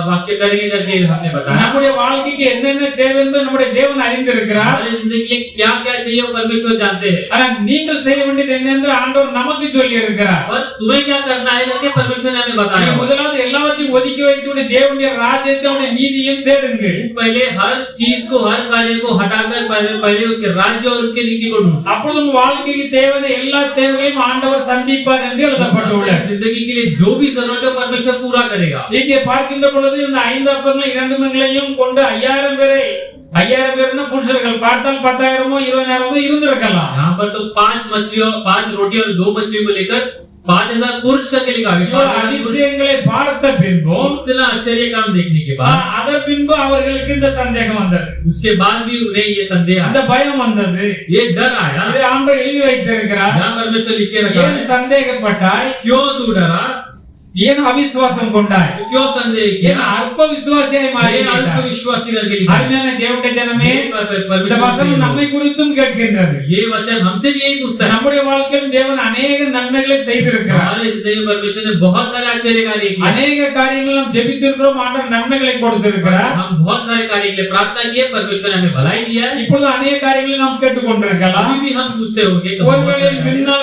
वाक्य करेंगे करके हमने बताया। நம்முடைய வாழ்க்கைக்கு என்னென்ன தேவை என்று நம்முடைய தேவன் அறிந்திருக்கிறார். हमारे जिंदगी के लिए क्या क्या चाहिए वो परमेश्वर जानते हैं। ஆனா நீங்கள் செய்ய வேண்டியது என்னென்று ஆண்டவர் நமக்கு சொல்லி இருக்கிறார். और तुम्हें क्या करना है करके परमेश्वर ने हमें बताया। முதலாவது எல்லாவற்றையும் ஒதுக்கி வைத்து தேவனுடைய ராஜ்யத்தை நீதியையும் தேடுங்கள். पहले हर चीज को हर कार्य को हटाकर पहले उसके राज्य और उसके नीति को ढूंढो। அப்பொழுது உங்கள் வாழ்க்கைக்கு தேவையான எல்லா தேவைகளையும் ஆண்டவர் சந்திப்பார் என்று எழுதப்பட்டுள்ளது. जिंदगी के लिए जो भी जरूरत है परमेश्वर पूरा करेगा। இங்கே பார்க்கின்ற பொழுது இந்த 5 அப்பங்களும் 2 மீன்களையும் கொண்டு 5000 பேரை 5000 பேர்னா புருஷர்கள் பார்த்தால் 10,000மோ 20,000மோ இருந்திருக்கலாம். यहाँ पर तो 5 मछलियों 5 रोटी और 2 मछलियों को लेकर 5,000 पुरुष करके लिखा है। அதிசயங்களை பார்த்த பின்பும் इतना आश्चर्य काम देखने के बाद அதன் பின்பு அவர்களுக்கு இந்த சந்தேகம் வந்தது. उसके बाद भी उन्हें ये संदेह அந்த आया, பயம் வந்தது. ये डर आया। இதை ஆண்டவர் எழுதி வைத்திருக்கிறார். यहाँ परमेश्वर लिख के रखा ஏன் है, சந்தேகப்பட்டாய்? क्यों तू डरा, ஏன் அவிசுவாசம் கொண்டாய்? क्यों संदेह ஏன் किया, அல்ப விசுவாசியாய் ये மாறினாய்? अल्पविश्वासी करके लिखा है। அருமையான தேவனுடைய ஜனமே, இந்த परमेश्वर வசனம் से நம்மை குறித்தும் கேட்கின்றது. ये वचन हमसे भी यही पूछता है। நம்முடைய வாழ்க்கையில் தேவன் अनेक நன்மைகளை செய்திருக்கிறார். हमारे जिंदगी में परमेश्वर ने बहुत सारे आश्चर्य कार्य किए। अनेक காரியங்கள் நாம் ஜெபித்திருக்கிறோம். ஆண்டவர் நன்மைகளை கொடுத்திருக்கிறார். हम बहुत सारे कार्य के लिए प्रार्थना किए, परमेश्वर ने हमें भलाई दिया है। இப்பொழுது अनेक காரியங்களை நாம் கேட்டுக்கொண்டிருக்கலாம். अभी भी हम पूछते होंगे कि ஒருவேளை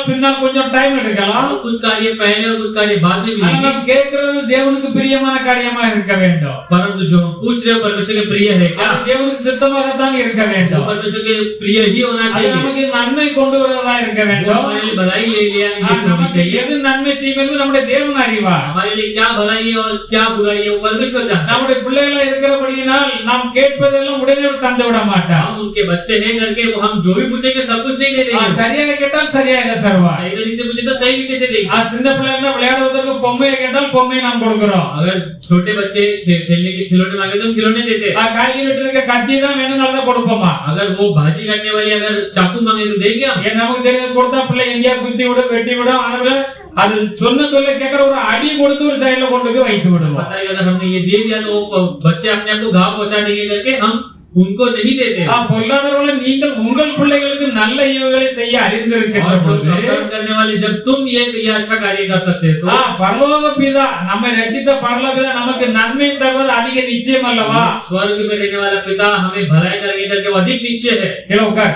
பின்னால் கொஞ்சம் டைம் எடுக்கலாம். कुछ कार्य पहले और कुछ कार्य बाद में ஆனா मिलेंगे, நாம் கேட்கிறது தேவனுக்கு பிரியமான காரியமா இருக்க வேண்டும். परंतु जो हम पूछ रहे हो परमेश्वर के प्रिय है क्या, அது தேவனுக்கு சித்தமாகத்தான் இருக்க तो வேண்டும். परमेश्वर के प्रिय ही होना அது चाहिए। நமக்கு நன்மை கொண்டு வருவதா இருக்க वो வேண்டும். हमारे लिए भलाई ले लिया ये होनी நமக்கு चाहिए। எது நன்மை தீமை என்று நம்முடைய தேவன் அறிவார். हमारे लिए क्या भलाई है और क्या बुराई है वो परमेश्वर जानता है। நம்முடைய பிள்ளைகளா இருக்கிறபடியினால் நாம் கேட்பதெல்லாம் உடனே தந்து விட மாட்டார். हम उनके बच्चे हैं करके वो हम जो भी पूछेंगे सब कुछ नहीं दे देंगे। சரியாக கேட்டால் சரியாக தருவார். सही तरीके से पूछे तो सही तरीके से देंगे। சின்ன பிள்ளைங்க விளையாடுவதற்கு பொம்மையை கேட்டால் பொம்மையை நாம் கொடுக்கிறோம். अगर छोटे बच्चे खेलने के खिलौने मांगे तो हम खिलौने देते हैं। காய்கறி வெட்டுறதுக்கு கத்தி தான் வேணும்னால தான் கொடுப்போமா. अगर वो भाजी काटने वाली अगर चाकू मांगे तो देंगे हम। ஏன் நமக்கு தெரிஞ்ச கொடுத்தா பிள்ளை எங்கேயா குத்தி விடும் வெட்டி விடும். அதனால அது சொல்ல கேட்கிற ஒரு அடி கொடுத்து ஒரு சைடுல கொண்டு போய் வைத்து விடுவோம். पता है अगर हमने ये दे दिया तो बच्चे अपने आप को घाव पहुंचा देंगे करके हम उनको नहीं देते। பொல்லாதவர்கள நீங்கள் உங்கள் பிள்ளைகளுக்கு நல்ல ஈவுகளை செய்ய அறிந்திருக்கின்ற और जो பொழுது कर्म करने वाले जब तुम ये अच्छा कार्य कर सकते हो तो பரலோக பிதா நம்மை ரட்சித்த பரலோக பிதா நமக்கு நன்மை தருவது அதிக நிச்சயம் அல்லவா. स्वर्ग में रहने वाला पिता हमें भलाई करेंगे करके वो अधिक निश्चय है। கீழே உட்கார்.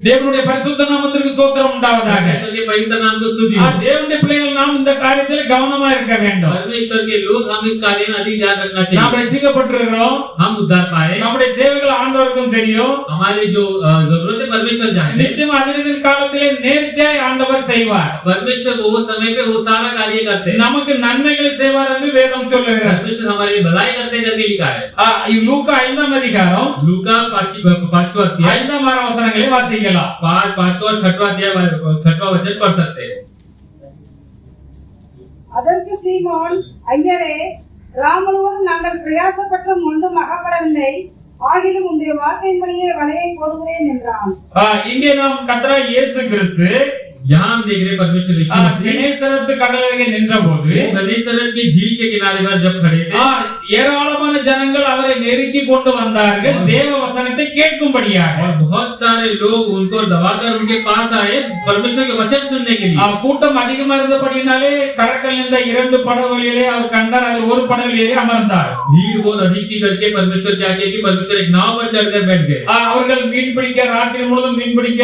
தேவனுடைய பரிசுத்த நாமத்திற்கு ஸ்தோத்திரம் உண்டாவதாக. परमेश्वर के पवित्र नाम को स्तुति हो। தேவனுடைய பிள்ளைகள் நாம் இந்த காரியத்தில் கவனமா இருக்க வேண்டும். परमेश्वर के लोग हम इस कार्य में अधिक ध्यान रखना நாம் चाहिए। ரட்சிக்கப்பட்டிருக்கிறோம். हम उद्धार पाए, நம்முடைய தேவைகள் ஆண்டவருக்கும் தெரியும். हमारे जो जरूरत है परमेश्वर जानते हैं। நிச்சயம் அதிர்தின் காலத்திலே நேர்த்தியாய் ஆண்டவர் செய்வார். परमेश्वर वो समय पे वो सारा कार्य करते हैं। நமக்கு நன்மைகளை செய்வார் என்று வேதம் சொல்லுகிறது. परमेश्वर हमारे लिए भलाई करते करके लिखा है। லூக்கா 5ஆம் அதிகாரம் लूका 5वां अध्याय 5ஆம் வசனங்களை வாசிக்கலாம். 5वां और 6वां वचन पढ़ सकते हैं। அதற்கு சீமோன், ஐயரே, ராம் முழுவதும் நாங்கள் பிரயாசப்பட்டும் ஒன்றும் அகப்படவில்லை, ஆகிலும் உம்முடைய வார்த்தையின்படியே வலையை போடுகிறேன் என்றான். இங்கே நாம் கர்த்தராகிய இயேசு கிறிஸ்து यहाँ हम देख रहे हैं परमेश्वर यीशु मसीह கெனேசரத்து கடலருகே நின்றபோது गन्नेसरत की झील के किनारे पर जब खड़े थे ஏராளமான ஜனங்கள் அவரை நெருக்கி கொண்டு வந்தார்கள் தேவ வசனத்தை கேட்கும்படியாக. और बहुत सारे लोग उनको दबाकर उनके पास आए परमेश्वर के वचन सुनने के लिए। கூட்டம் அதிகமா இருந்தபடினாலே கடற்கரையில் இருந்த 2 படகுகளிலே அவர் கண்டார். அதில் ஒரு படகில் ஏறி அமர்ந்தார். भीड़ बहुत अधिक थी करके परमेश्वर क्या किया कि परमेश्वर एक नाव पर चढ़कर बैठ गए। அவர்கள் மீன் பிடிக்க ராத்திரி முழுவதும் மீன் பிடிக்க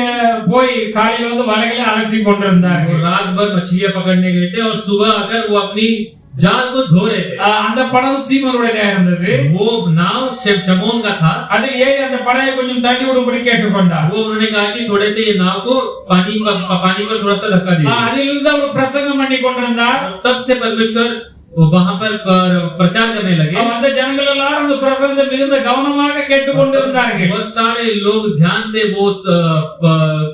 போய் காலையில் வந்து வலைகளை அலசி கொண்டிருந்தார்கள். वो रात भर मछलियां पकड़ने गए थे और सुबह आकर वो अपनी जाल को धो रहे थे। அந்த படகு சீமோனுடையதா இருந்தது. वो नाव शमौन का था। அதில் ஏறி அந்த படகை கொஞ்சம் தள்ளி விடும்படி கேட்டுக்கொண்டார். वो उन्होंने कहा कि थोड़े से ये नाव को पानी पर थोड़ा सा धक्का दे। அதிலிருந்து அவர் பிரசங்கம் பண்ணி கொண்டிருந்தார். तब से परमेश्वर वहां पर प्रचार करने लगे। அந்த ஜனங்கள் எல்லாரும் அந்த பிரசங்கத்தை மிகுந்த கவனமாக கேட்டுக்கொண்டிருந்தார்கள். बहुत सारे लोग ध्यान से वो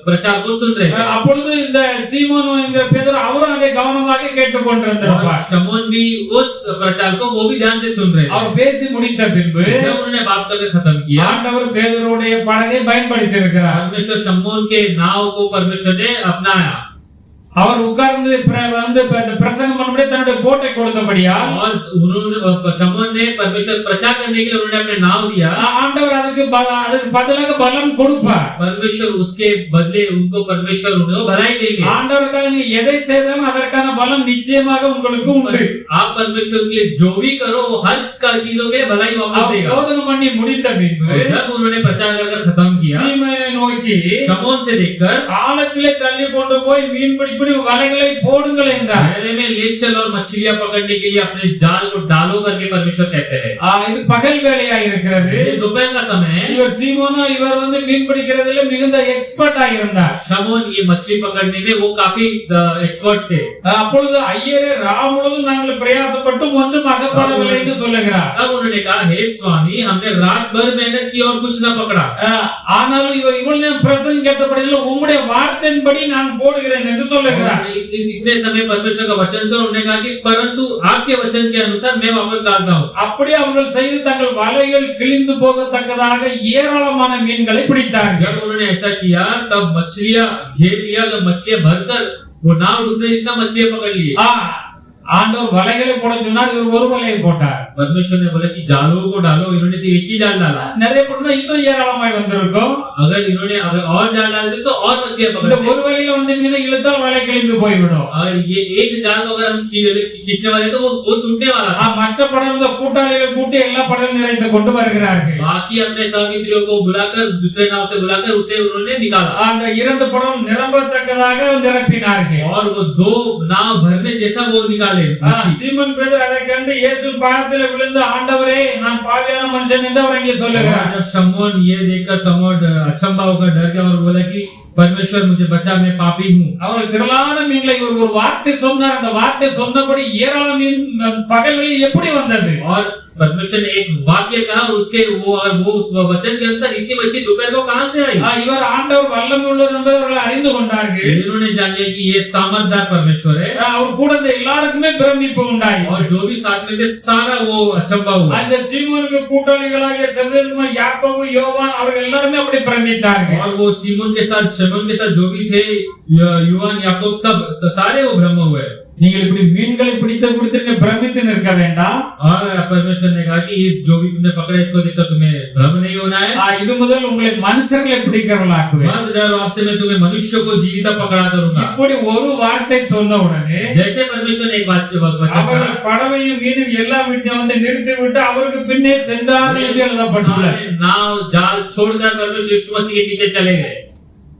प्रचार को सुन रहे थे। அப்பொழுது இந்த சீமோன் என்கிற பேதுரு அவரும் அதை கவனமாக கேட்டுக்கொண்டிருந்தார். शमौन भी उस प्रचार को वो भी ध्यान से सुन रहे थे। அவர் பேசி முடித்த பின்பு जब उन्होंने बात करके खत्म किया ஆண்டவர் பேதுருடைய படகை பயன்படுத்தி இருக்கிறார். परमेश्वर शमौन के नाव को परमेश्वर ने अपनाया। அவர் உட்கார்ந்து பிரசங்கம் பண்ணும்படி தன்னுடைய கோட்டை கொடுத்தபடியா और उन्होंने शमौन ने परमेश्वर प्रचार करने के लिए उन्होंने अपने नाव दिया। ஆண்டவர் அதுக்கு பதிலாக பலம் கொடுப்பார்। परमेश्वर उसके बदले उनको परमेश्वर उनको भलाई देंगे। ஆண்டவருக்காக நீ எதை செய்தாலும் அதற்கான பலம் நிச்சயமாக உங்களுக்கு உண்டு। आप परमेश्वर के लिए जो भी करो हर चीजों के लिए भलाई वापस देगा। போதகம் பண்ணி முடிந்த பின்பு जब उन्होंने प्रचार कर खत्म किया, சீமோனை நோக்கி शमौन से देखकर ஆழத்திலே தள்ளி கொண்டு போய் மீன் பிடிப்படி வலைகளை போடுங்கள் என்றார்। गहरे में ले चल और मछलियां पकड़ने के लिए अपने जाल को डालो करके परमेश्वर कहते हैं। இது பகல் வேளையா இருக்கிறது। ये दोपहर का समय है। இவர் சீமோனா இவர் மீன் பிடிக்கிறதுல மிகுந்த எக்ஸ்பர்ட்டா இருந்தார்। शमौन ये मछली पकड़ने में वो काफी एक्सपर्ट थे। அப்பொழுது ஐயரே ராம் முழுவதும் நாங்கள் பிரயாசப்பட்டும் ஒன்றும் அகப்படவில்லை என்று சொல்லுகிறார்। तब उन्होंने कहा, हे स्वामी, हमने रात भर मेहनत की और कुछ न पकड़ा। ஆனாலும் இவர் இவ்வளவு பிரசங்கம் கேட்டபடியில் உம்முடைய வார்த்தையின்படி நான் போடுகிறேன் என்று சொல்லுகிறார்। इतने समय परमेश्वर का वचन से उन्होंने कहा कि परंतु आपके वचन के अनुसार मैं वापस डालता हूँ। அப்படியே அவர்கள் செய்து தங்கள் வலைகள் கிழிந்து போகத்தக்கதாக ஏராளமான மீன்களை பிடித்தார்கள்। जब उन्होंने ऐसा किया तब मछलियां घेर लिया, जब मछलियां भरकर वो नाव डूबने जितना मछलियां पकड़ लिए। ஆண்டவர் வலைகளை போட சொன்னார், இவர் ஒரு வலையை போட்டார்। परमेश्वर ने बोला कि जालों को डालो, इन्होंने सिर्फ एक ही जाल डाला। நிறைய போட்டா இன்னும் ஏராளமாய் வந்திருக்கும்। अगर इन्होंने और जाल डाल दिए तो और मछलियां இந்த पकड़ते। ஒரு வலையில மீனை இழுத்தால் வலை கிழிந்து போய்விடும்। और ये एक जाल को अगर हम खींचने वाले तो वो टूटने वाला था। மற்ற படகு கூட்டாளிகள் கூட்டி எல்லா படகு நிறைந்து கொண்டு வருகிறார்கள்। बाकी अपने सहमित्रियों को बुलाकर, दूसरे नाव से बुलाकर उसे उन्होंने निकाला। அந்த இரண்டு படகு நிரம்பத்தக்கதாக நிரப்பினார்கள்। और वो दो नाव भरने जैसा वो निकाले। சீமோன் பேதுரு அதை கண்டு இயேசு பாதத்தில் விழுந்து, ஆண்டவரே நான் பாவியான மனுஷன் என்று அவர் அங்கே சொல்லுகிறார்। जब शमौन ये देखकर शमौन अचंभा होकर डर गया और बोला कि परमेश्वर मुझे बचा, मैं पापी हूँ। அவர் திரளான மீன்களை ஒரு வார்த்தை சொன்னார், அந்த வார்த்தை சொன்னபடி ஏராளமான மீன் பகல்களில் எப்படி வந்தது? और परमेश्वर ने एक वाक्य कहा, उसके वो उस वचन के अनुसार इतनी मच्छी दोपहर को कहां से आई? இவர் ஆண்டவர் வல்லமை உள்ளவர் என்பதை அவர்கள் அறிந்து கொண்டார்கள்। इन्होंने जान लिया कि ये सामर्थदार परमेश्वर है। அவர் கூட எல்லாருக்குமே பிரமிப்பு உண்டாயி और जो भी साथ में थे सारा वो अचंभा हुआ। அந்த சீமோனுக்கு கூட்டாளிகளாகிய செபதேயுமா யாக்கோபு யோவான் அவர்கள் எல்லாரும் அப்படி பிரமித்தார்கள்। और वो सीमोन के साथ, शमौन के साथ जो भी थे, यूहान, याकूब, सब सारे वो ब्रह्म हुए। நீங்கள் இப்படி மீன்களை பிடித்து பிரமித்து நிற்க வேண்டாம்। और परमेश्वर ने कहा कि इस जो भी तुमने पकड़ा इसको देखकर तुम्हें भ्रम नहीं होना है। இது முதல் உங்களை மனுஷர்களை பிடிக்கிறவர்களாக்குவேன்। मत डरो, आपसे मैं तुम्हें मनुष्य को जीवित पकड़ा करूंगा। இப்படி ஒரு வார்த்தை சொன்ன உடனே जैसे परमेश्वर ने एक बात அவர்கள் படவையும் மீனும் எல்லாம் விட்டு நிறுத்தி விட்டு அவருக்கு பின்னே சென்றார்கள் என்று எழுதப்பட்டுள்ளது। नाव जाल छोड़कर परमेश्वर यीशु मसीह के पीछे चले गए।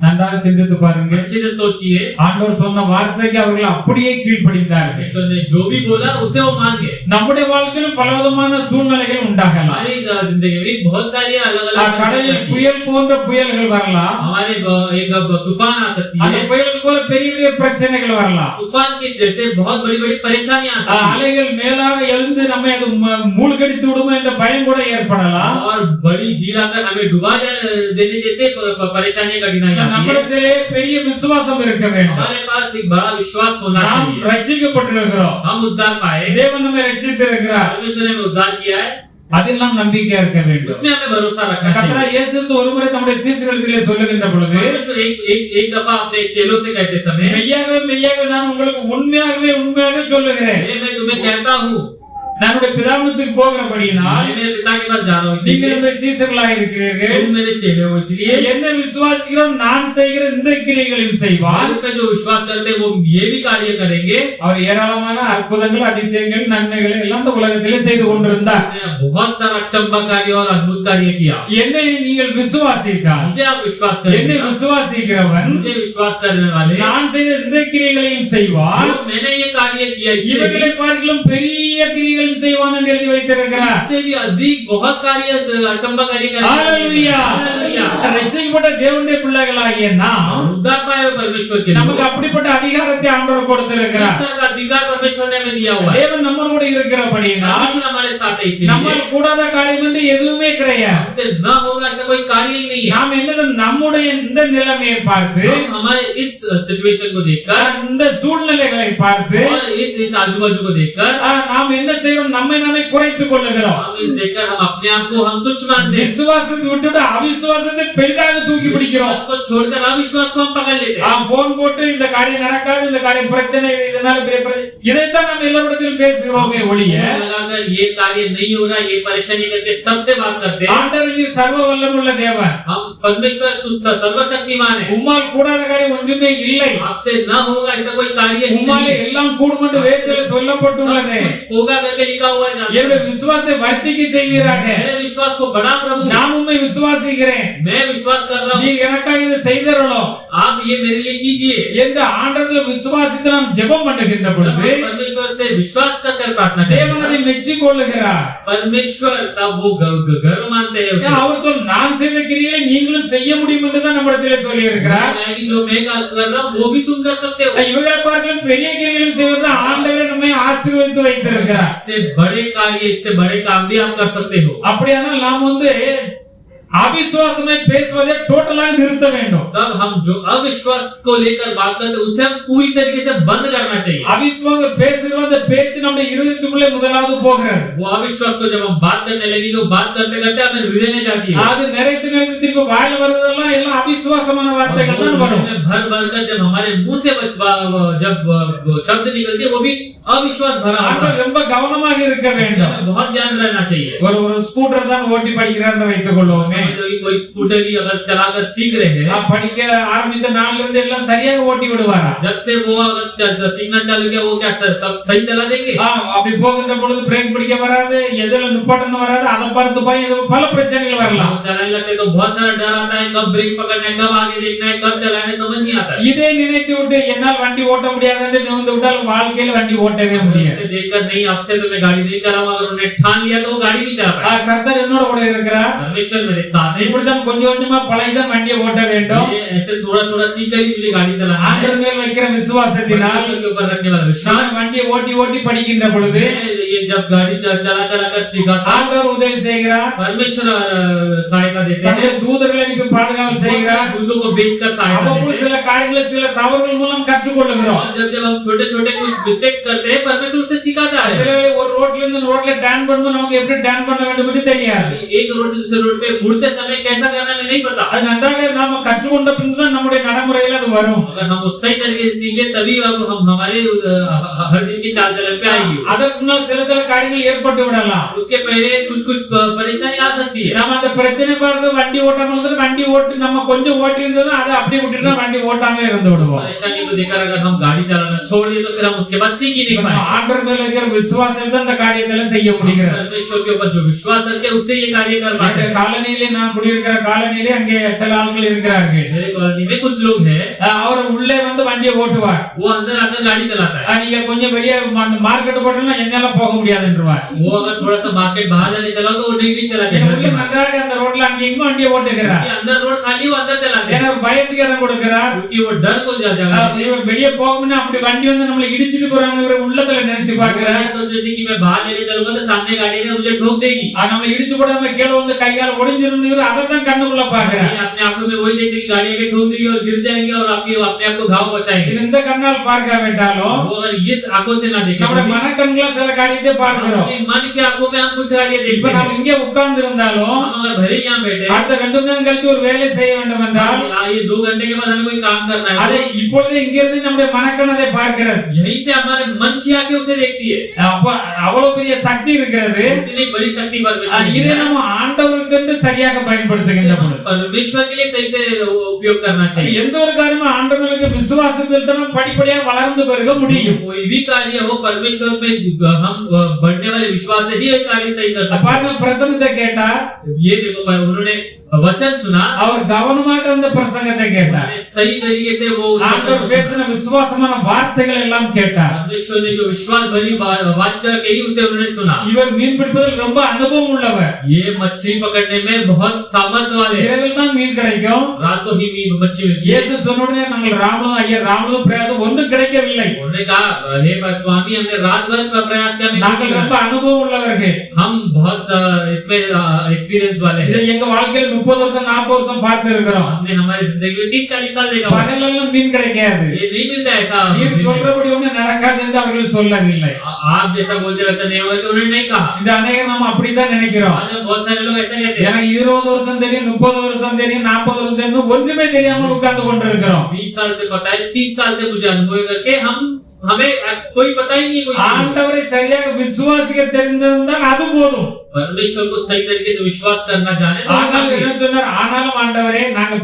நன்றாக சிந்தித்து பாருங்க। अच्छे से सोचिए, ஆண்டவர் சொன்ன வார்த்தைக்கு அவர்கள் அப்படியே கீழ்ப்படிந்தார்கள்। परमेश्वर ने जो भी बोला उसे वो मान गए। நம்முடைய வாழ்க்கையில் பலவிதமான சூழ்நிலைகள் உண்டாகலாம்। हमारी जिंदगी में बहुत सारी अलग-अलग கடலில் புயல் போன்ற புயல்கள் வரலாம்। हमारे एक तूफान आ सकती அந்த है। புயல் போல பெரிய பெரிய பிரச்சனைகள் வரலாம்। तूफान की जैसे बहुत बड़ी-बड़ी परेशानियां आ सकती है। அலைகள் மேலாக எழுந்து நம்மை அது மூழ்கடித்து விடுமோ என்ற பயம் கூட ஏற்படலாம்। और बड़ी झील आकर हमें डुबा देने जैसे परेशानियां, कठिनाइयां। நம்மிடத்திலே பெரிய விசுவாசம் இருக்க வேண்டும்। हमारे पास एक बड़ा विश्वास होना நாம் चाहिए। ரட்சிக்கப்பட்டிருக்கிறோம்। हम उद्धार पाए, தேவன் நம்மை ரட்சித்திருக்கிறார்। परमेश्वर ने हमें उद्धार किया है, அதில் நாம் நம்பிக்கை இருக்க வேண்டும்। उसमें हमें भरोसा रखना चाहिए। கர்த்தர் இயேசு ஒருமுறை தம்முடைய சீஷர்களிடத்திலே சொல்லுகின்ற பொழுது, परमेश्वर एक दफा अपने चेलों से कहते समय, மெய்யாகவே நான் உங்களுக்கு உண்மையாக சொல்லுகிறேன், मैं तुम्हें कहता हूँ, நம்முடைய பிதாவினத்துக்கு போகிறபடியினால் मैं मेरे पिता के पास जा रहा हूँ, நீங்கள் என்னுடைய சீஷர்களாக இருக்கிறீர்கள்। तुम मेरे चेले हो, इसलिए என்ன விசுவாசிக்கிறோம் நான் செய்கிற இந்த கிரியைகளையும் செய்வார்। मेरे पे जो विश्वास करते हैं वो ये भी कार्य करेंगे। அவர் ஏராளமான அற்புதங்கள், அதிசயங்கள், நன்மைகளை எல்லாம் இந்த உலகத்திலே செய்து கொண்டிருந்தார்। बहुत सारा अचंभा कार्य और अद्भुत कार्य किया। என்னை நீங்கள் விசுவாசித்தால், मुझे आप विश्वास என்னை करेंगे, விசுவாசிக்கிறவன் मुझे विश्वास करने वाले, நான் செய்த இந்த கிரியைகளையும் செய்வார்। जो मैंने ये कार्य किया इससे இவர்களை பார்க்கிலும் பெரிய கிரியைகளையும் செய்வான் என்று எழுதி வைத்திருக்கிறார்। इससे भी अधिक बहुत कार्य अचंभा कार्य ஹalleluya। ரட்சிக்கப்பட்ட தேவனுடைய பிள்ளைகளாகிய நாம் उद्धार पाए हुए परमेश्वर के நமக்கு அப்படிப்பட்ட அதிகாரத்தை ஆண்டவர் கொடுத்திருக்கிறார்। का अधिकार परमेश्वर ने हमें दिया हुआ है। தேவன் நம்மோடு இருக்கிறபடியினால் परमेश्वर हमारे साथ है, इसलिए நம்மால் கூடாத காரியம் என்று எதுவுமே கிடையாது। हमसे न होगा ऐसा कोई कार्य ही नहीं है। நாம் என்னது நம்முடைய இந்த நிலைமையை பார்த்து, हम हमारे इस सिचुएशन को देखकर இந்த சூழ்நிலைகளை பார்த்து और इस आजू बाजू को देखकर நாம் என்ன செய்யறோம், நம்மை நாமே குறைத்துக் கொள்ளுகிறோம்। हम इस देखकर हम अपने आप को हम तुच्छ मानते हैं। விசுவாசத்தை விட்டுவிட்டு அவிசுவாசத்தை பெரிதாக தூக்கி பிடிக்கிறோம். विश्वास को छोड़कर अविश्वास को हम पकड़ लेते हैं। போன் போட்டு இந்த காரியம் நடக்காது, இந்த காரியம் பிரச்சனை, இதனால இதைத்தான் நம்ம எல்லாரிடத்திலும் பேசுகிறோமே ஒழிய लगाकर ये कार्य नहीं हो रहा, ये परेशानी करके सबसे बात करते हैं। ஆண்டவர் நீர் சர்வ வல்லமுள்ள தேவன், हम परमेश्वर तू सर्वशक्तिमान है, உம்மால் கூடாத காரியம் ஒன்றுமே இல்லை, आपसे ना होगा ऐसा कोई कार्य ही உம்மாலே नहीं है। எல்லாம் கூடும் என்று வேதத்திலே சொல்லப்பட்டுள்ளது. सब कुछ होगा करके लिखा हुआ है। என்னுடைய விசுவாசத்தை வர்த்திக்க செய்வீராக. मेरे विश्वास को बढ़ा प्रभु, நான் உம்மை விசுவாசிக்கிறேன், मैं विश्वास कर रहा हूँ, நீர் எனக்காக இதை செய்தருளும் आप ये मेरे लिए कीजिए। என்று ஆண்டவரை விசுவாசித்து நாம் ஜெபம் பண்ணுகின்ற जब பொழுது हम परमेश्वर से विश्वास कर प्रार्थना करते தேவன் हैं, அதை மெச்சிக் கொள்ளுகிறார். परमेश्वर का वो गर्व मानते हैं उसे। அவர் சொல் நான் செய்த கிரியை நீங்களும் செய்ய முடியும் என்று தான் நம்மிடத்திலே சொல்லி இருக்கிறார். मैं कि जो मैं कर रहा हूँ वो भी तुम कर सकते हो। இவர்கள் பார்க்கலாம் பெரிய கிரியைகளும் செய்வது ஆண்டவரே நம்மை ஆசீர்வதித்து வைத்திருக்கிறார். इससे बड़े कार्य, इससे बड़े काम भी आप कर सकते हो। அப்படியானால் நாம் अविश्वासமே பேசுவதை டோட்டலாக நிறுத்த வேண்டும். तब हम जो अविश्वास को लेकर बात करते हैं उसे हम पूरी तरीके से बंद करना चाहिए। அவிசுவாச பேசுகிற பேச்சு நம்முடைய இருதயத்துக்குள்ளே முதலாவது போகிறது. वो अविश्वास को जब हम बात करने लगे तो बात करते करते हमें हृदय में जाती है। அது நிறைத்து திருப்பி வாயில வருதெல்லாம் எல்லாம் அவிசுவாசமான வார்த்தைகள் தான் வரும். भर भर कर जब हमारे मुंह से जब शब्द निकलते वो भी अविश्वास भरा होता है। ரொம்ப கவனமாக இருக்க வேண்டும். बहुत ध्यान रहना चाहिए। ஒரு ஸ்கூட்டர் தான் ஓட்டி படிக்கிறார்னு வைத்துக் கொள்வோமே, कोई स्कूटर भी अगर चलाकर सीख रहे हैं, படிக்க ஆரம்பித்த நாள்ல இருந்து எல்லாம் சரியாக ஓட்டி விடுவாரா? जब से वो अगर सीखना चालू किया वो क्या सब सही चला देंगे? அப்படி போகின்ற பொழுது பிரேக் பிடிக்க வராது, எதுல நிப்பாட்டணும் வராது, அதை பார்த்து போய் பல பிரச்சனைகள் வரலாம். चलाने लगते तो बहुत सारा डर आता है, कब ब्रेक पकड़ना है, कब आगे देखना है, कब चलाना है, समझ नहीं आता। இதே நினைத்து விட்டு என்னால் வண்டி ஓட்ட முடியாது என்று நினைத்து விட்டால் வாழ்க்கையில வண்டி ஓட்டவே முடியாது. उसे देखकर नहीं अब से तो मैं गाड़ी नहीं चलाऊंगा, अगर उन्हें ठान लिया तो वो गाड़ी नहीं चला पाएगा। கர்த்தர் என்னோட கூட இருக்கிறார். परमेश्वर मेरे साथ है। இப்படிதான் கொஞ்சம் கொஞ்சமா பழகிதான் வண்டியை ஓட்ட வேண்டும். ये ऐसे थोड़ा थोड़ा सीख कर ही मुझे गाड़ी चलाना है। ஆண்டவர் மேல் வைக்கிற விசுவாசத்தினால் परमेश्वर के ऊपर रखने वाला विश्वास, வண்டியை ஓட்டி ஓட்டி படிக்கின்ற பொழுது ये जब गाड़ी चला चला कर सीखा था, ஆண்டவர் உதவி செய்கிறார். परमेश्वर सहायता देते தன்னுடைய हैं, தூதர்களை அனுப்பி பாதுகாப்பு செய்கிறார். दूधों को बेचकर सहायता அவ்வப்போது देते சில காரியங்களை சில தவறுகள் மூலம் கற்றுக்கொள்ளுகிறோம். हैं। और जब जब हम छोटे छोटे कुछ मिस्टेक्स करते हैं परमेश्वर उससे सिखाता है। சில வேளை ஒரு ரோட்ல இருந்து ரோட்ல டர்ன் பண்ணணும், நமக்கு எப்படி டர்ன் பண்ண வேண்டும் என்று தெரியாது. एक रोड से दूसरे रोड पे मुड़ते समय कैसा करना हमें नहीं पता। அது நன்றாக நாம கற்றுக்கொண்ட பின்புதான் நம்முடைய நடைமுறையில் அது வரும். अगर हम उस सही तरीके से सीखे तभी अब हम हमारे हर दिन की चाल चलन पे आएगी। அதற்கு முன்னால் சில சில காரியங்கள் ஏற்பட்டு விடலாம். उसके पहले कुछ कुछ परेशानी आ सकती है। நம்ம அந்த பிரச்சனை பார்த்து வண்டி ஓட்டாம இருந்தது, வண்டி ஓட்டி நம்ம கொஞ்சம் ஓட்டி இருந்தது அதை அப்படி விட்டுட்டு வண்டி ஓட்டாம இருந்து விடுவோம். परेशानी को देखकर अगर हम गाड़ी चलाना छोड़ दिए तो फिर हम उसके बाद सीख ही नहीं पाएंगे। ஆண்டவர் மேல இருக்கிற விசுவாசம் தான் இந்த காரியத்தை செய்ய முடிகிறது. परमेश्वर के ऊपर जो विश्वास रखते हैं उससे ये कार्य कर पाते இந்த हैं। காலனியிலே நான் குடியிருக்கிற காலனியிலே அங்கே சில ஆட்கள் இருக்கிறார்கள். मेरे कॉलोनी में कुछ लोग हैं, அவர் உள்ளே வந்து வண்டியை ஓட்டுவார். वो अंदर आकर गाड़ी चलाता है। நீங்க கொஞ்சம் வெளியே மார்க்கெட் போட்டோம்னா என்னால போக முடியாதுன்றவார். वो अगर थोड़ा सा मार्केट बाहर जाने चला तो वो नहीं चलाते हैं। உள்ள நன்றாக அந்த ரோட்ல அங்கே இங்கும் வண்டியை ஓட்டுகிறார். अंदर रोड खाली वो अंदर चलाते हैं ஏன்னா பயத்துக்கு இடம் கொடுக்கிறார். क्योंकि वो डर को जगह இவர் வெளியே போகணும்னா அப்படி வண்டி வந்து நம்மளை இடிச்சிட்டு போறாங்க இவர் உள்ளத்துல நினைச்சு பாக்குறாரு. सोच रहे थे कि मैं बाहर लेके चलूंगा तो सामने गाड़ी ने मुझे ठोक देगी। நம்மளை இடிச்சு போடாம கீழே வந்து கையால் ஒடிஞ்சிருந்து இவர் அதை தான் கண்ணுக்குள்ள பாக்குறாரு. अपने आप में वही देखते कि गाड़ी आके ठोक देगी और गिर जाएंगे और आपके अपने आप को घाव पहुंचाएंगे। இந்த கண்ணால் பார்க்காவிட்டாலும் वो अगर इस आंखों से ना देखें நம்முடைய மனக்கண்களால் சில காரியத்தை பார்க்கிறோம். अपने मन की आंखों में हम कुछ कार्य இப்ப देखते நாம் हैं। இங்கே உட்கார்ந்து இருந்தாலும் हम अगर भले ही यहाँ बैठे அடுத்த 2 மணி நேரம் கழிச்சு ஒரு வேலை செய்ய வேண்டும் என்றால் ये 2 घंटे के बाद हमें कोई काम करना है அதை இப்பொழுது இங்கிருந்து நம்முடைய மனக்கண் அதை பார்க்கிறது. यहीं से हमारे मन की आंखें उसे देखती है। அப்ப அவ்வளவு பெரிய சக்தி இருக்கிறது. इतनी बड़ी शक्ति परमेश्वर இதை நம்ம ஆண்டவருக்கு என்று சரியாக பயன்படுத்துகின்ற பொழுது परमेश्वर के लिए सही से उपयोग करना चाहिए। எந்த ஒரு காரியமும் ஆண்டவருக்கு விசுவாசத்தில் தான் படிப்படியாக வளர்ந்து பெருக முடியும். कोई भी कार्य हो परमेश्वर पे हम बढ़ने वाले विश्वास से ही ये कार्य सही कर सकते பாருங்க பிரசங்கத்தை கேட்டா हैं। ये देखो उन्होंने वचन सुना, அவர் கவனமாக அந்த பிரசங்கத்தை கேட்டார். उन्होंने सही तरीके से वो ஆண்டவர் பேசின விசுவாசமான வார்த்தைகள் எல்லாம் கேட்டார். परमेश्वर ने जो विश्वास भरी वाचा कही उसे उन्होंने सुना। இவர் மீன் பிடிப்பதில் ரொம்ப அனுபவம் உள்ளவர். ये मछली पकड़ने में बहुत सामर्थ वाले हैं। இரவில் தான் மீன் கிடைக்கும். रात को ही मछली मिलती है। இயேசு சொன்ன உடனே நாங்கள் ராமலும் பிரயாசம் ஒன்றும் கிடைக்கவில்லை. उन्होंने कहा हे स्वामी हमने रात भर का प्रयास किया, நாங்கள் ரொம்ப அனுபவம் உள்ளவர்கள். हम बहुत इसमें एक्सपीरियंस वाले हैं। இதை எங்க வாழ்க்கையில் வருஷம் 40 வருஷம் பார்த்து இருக்கிறோம். हमने हमारी जिंदगी में 30-40 साल देखा होगा। பகலெல்லாம் மீன் கிடைக்காது. ये नहीं मिलता ऐसा। நீர் சொல்றபடி ஒண்ணு நடக்காது என்று அவர்கள் சொல்லவில்லை. आप जैसा बोलते वैसा नहीं होगा, उन्होंने नहीं कहा। இந்த அநேகர் நாம அப்படிதான் நினைக்கிறோம். आज बहुत सारे लोग ऐसा कहते हैं। எனக்கு 20 வருஷம் தெரியும், 30 வருஷம் தெரியும், 40 வருஷம் தெரியும், ஒன்றுமே தெரியாமல் உட்கார்ந்து கொண்டிருக்கிறோம். 20 साल से पता है, 30 साल से मुझे अनुभव करके हमें कोई पता ही नहीं कोई चीज। ஆண்டவரை சரியாக விசுவாசிக்க தெரிந்திருந்தால் அது போதும். परमेश्वर को सही तरीके से विश्वास करना जाने तो ஆனாலும் என்ன சொன்னார்? ஆனாலும் ஆண்டவரே நாங்க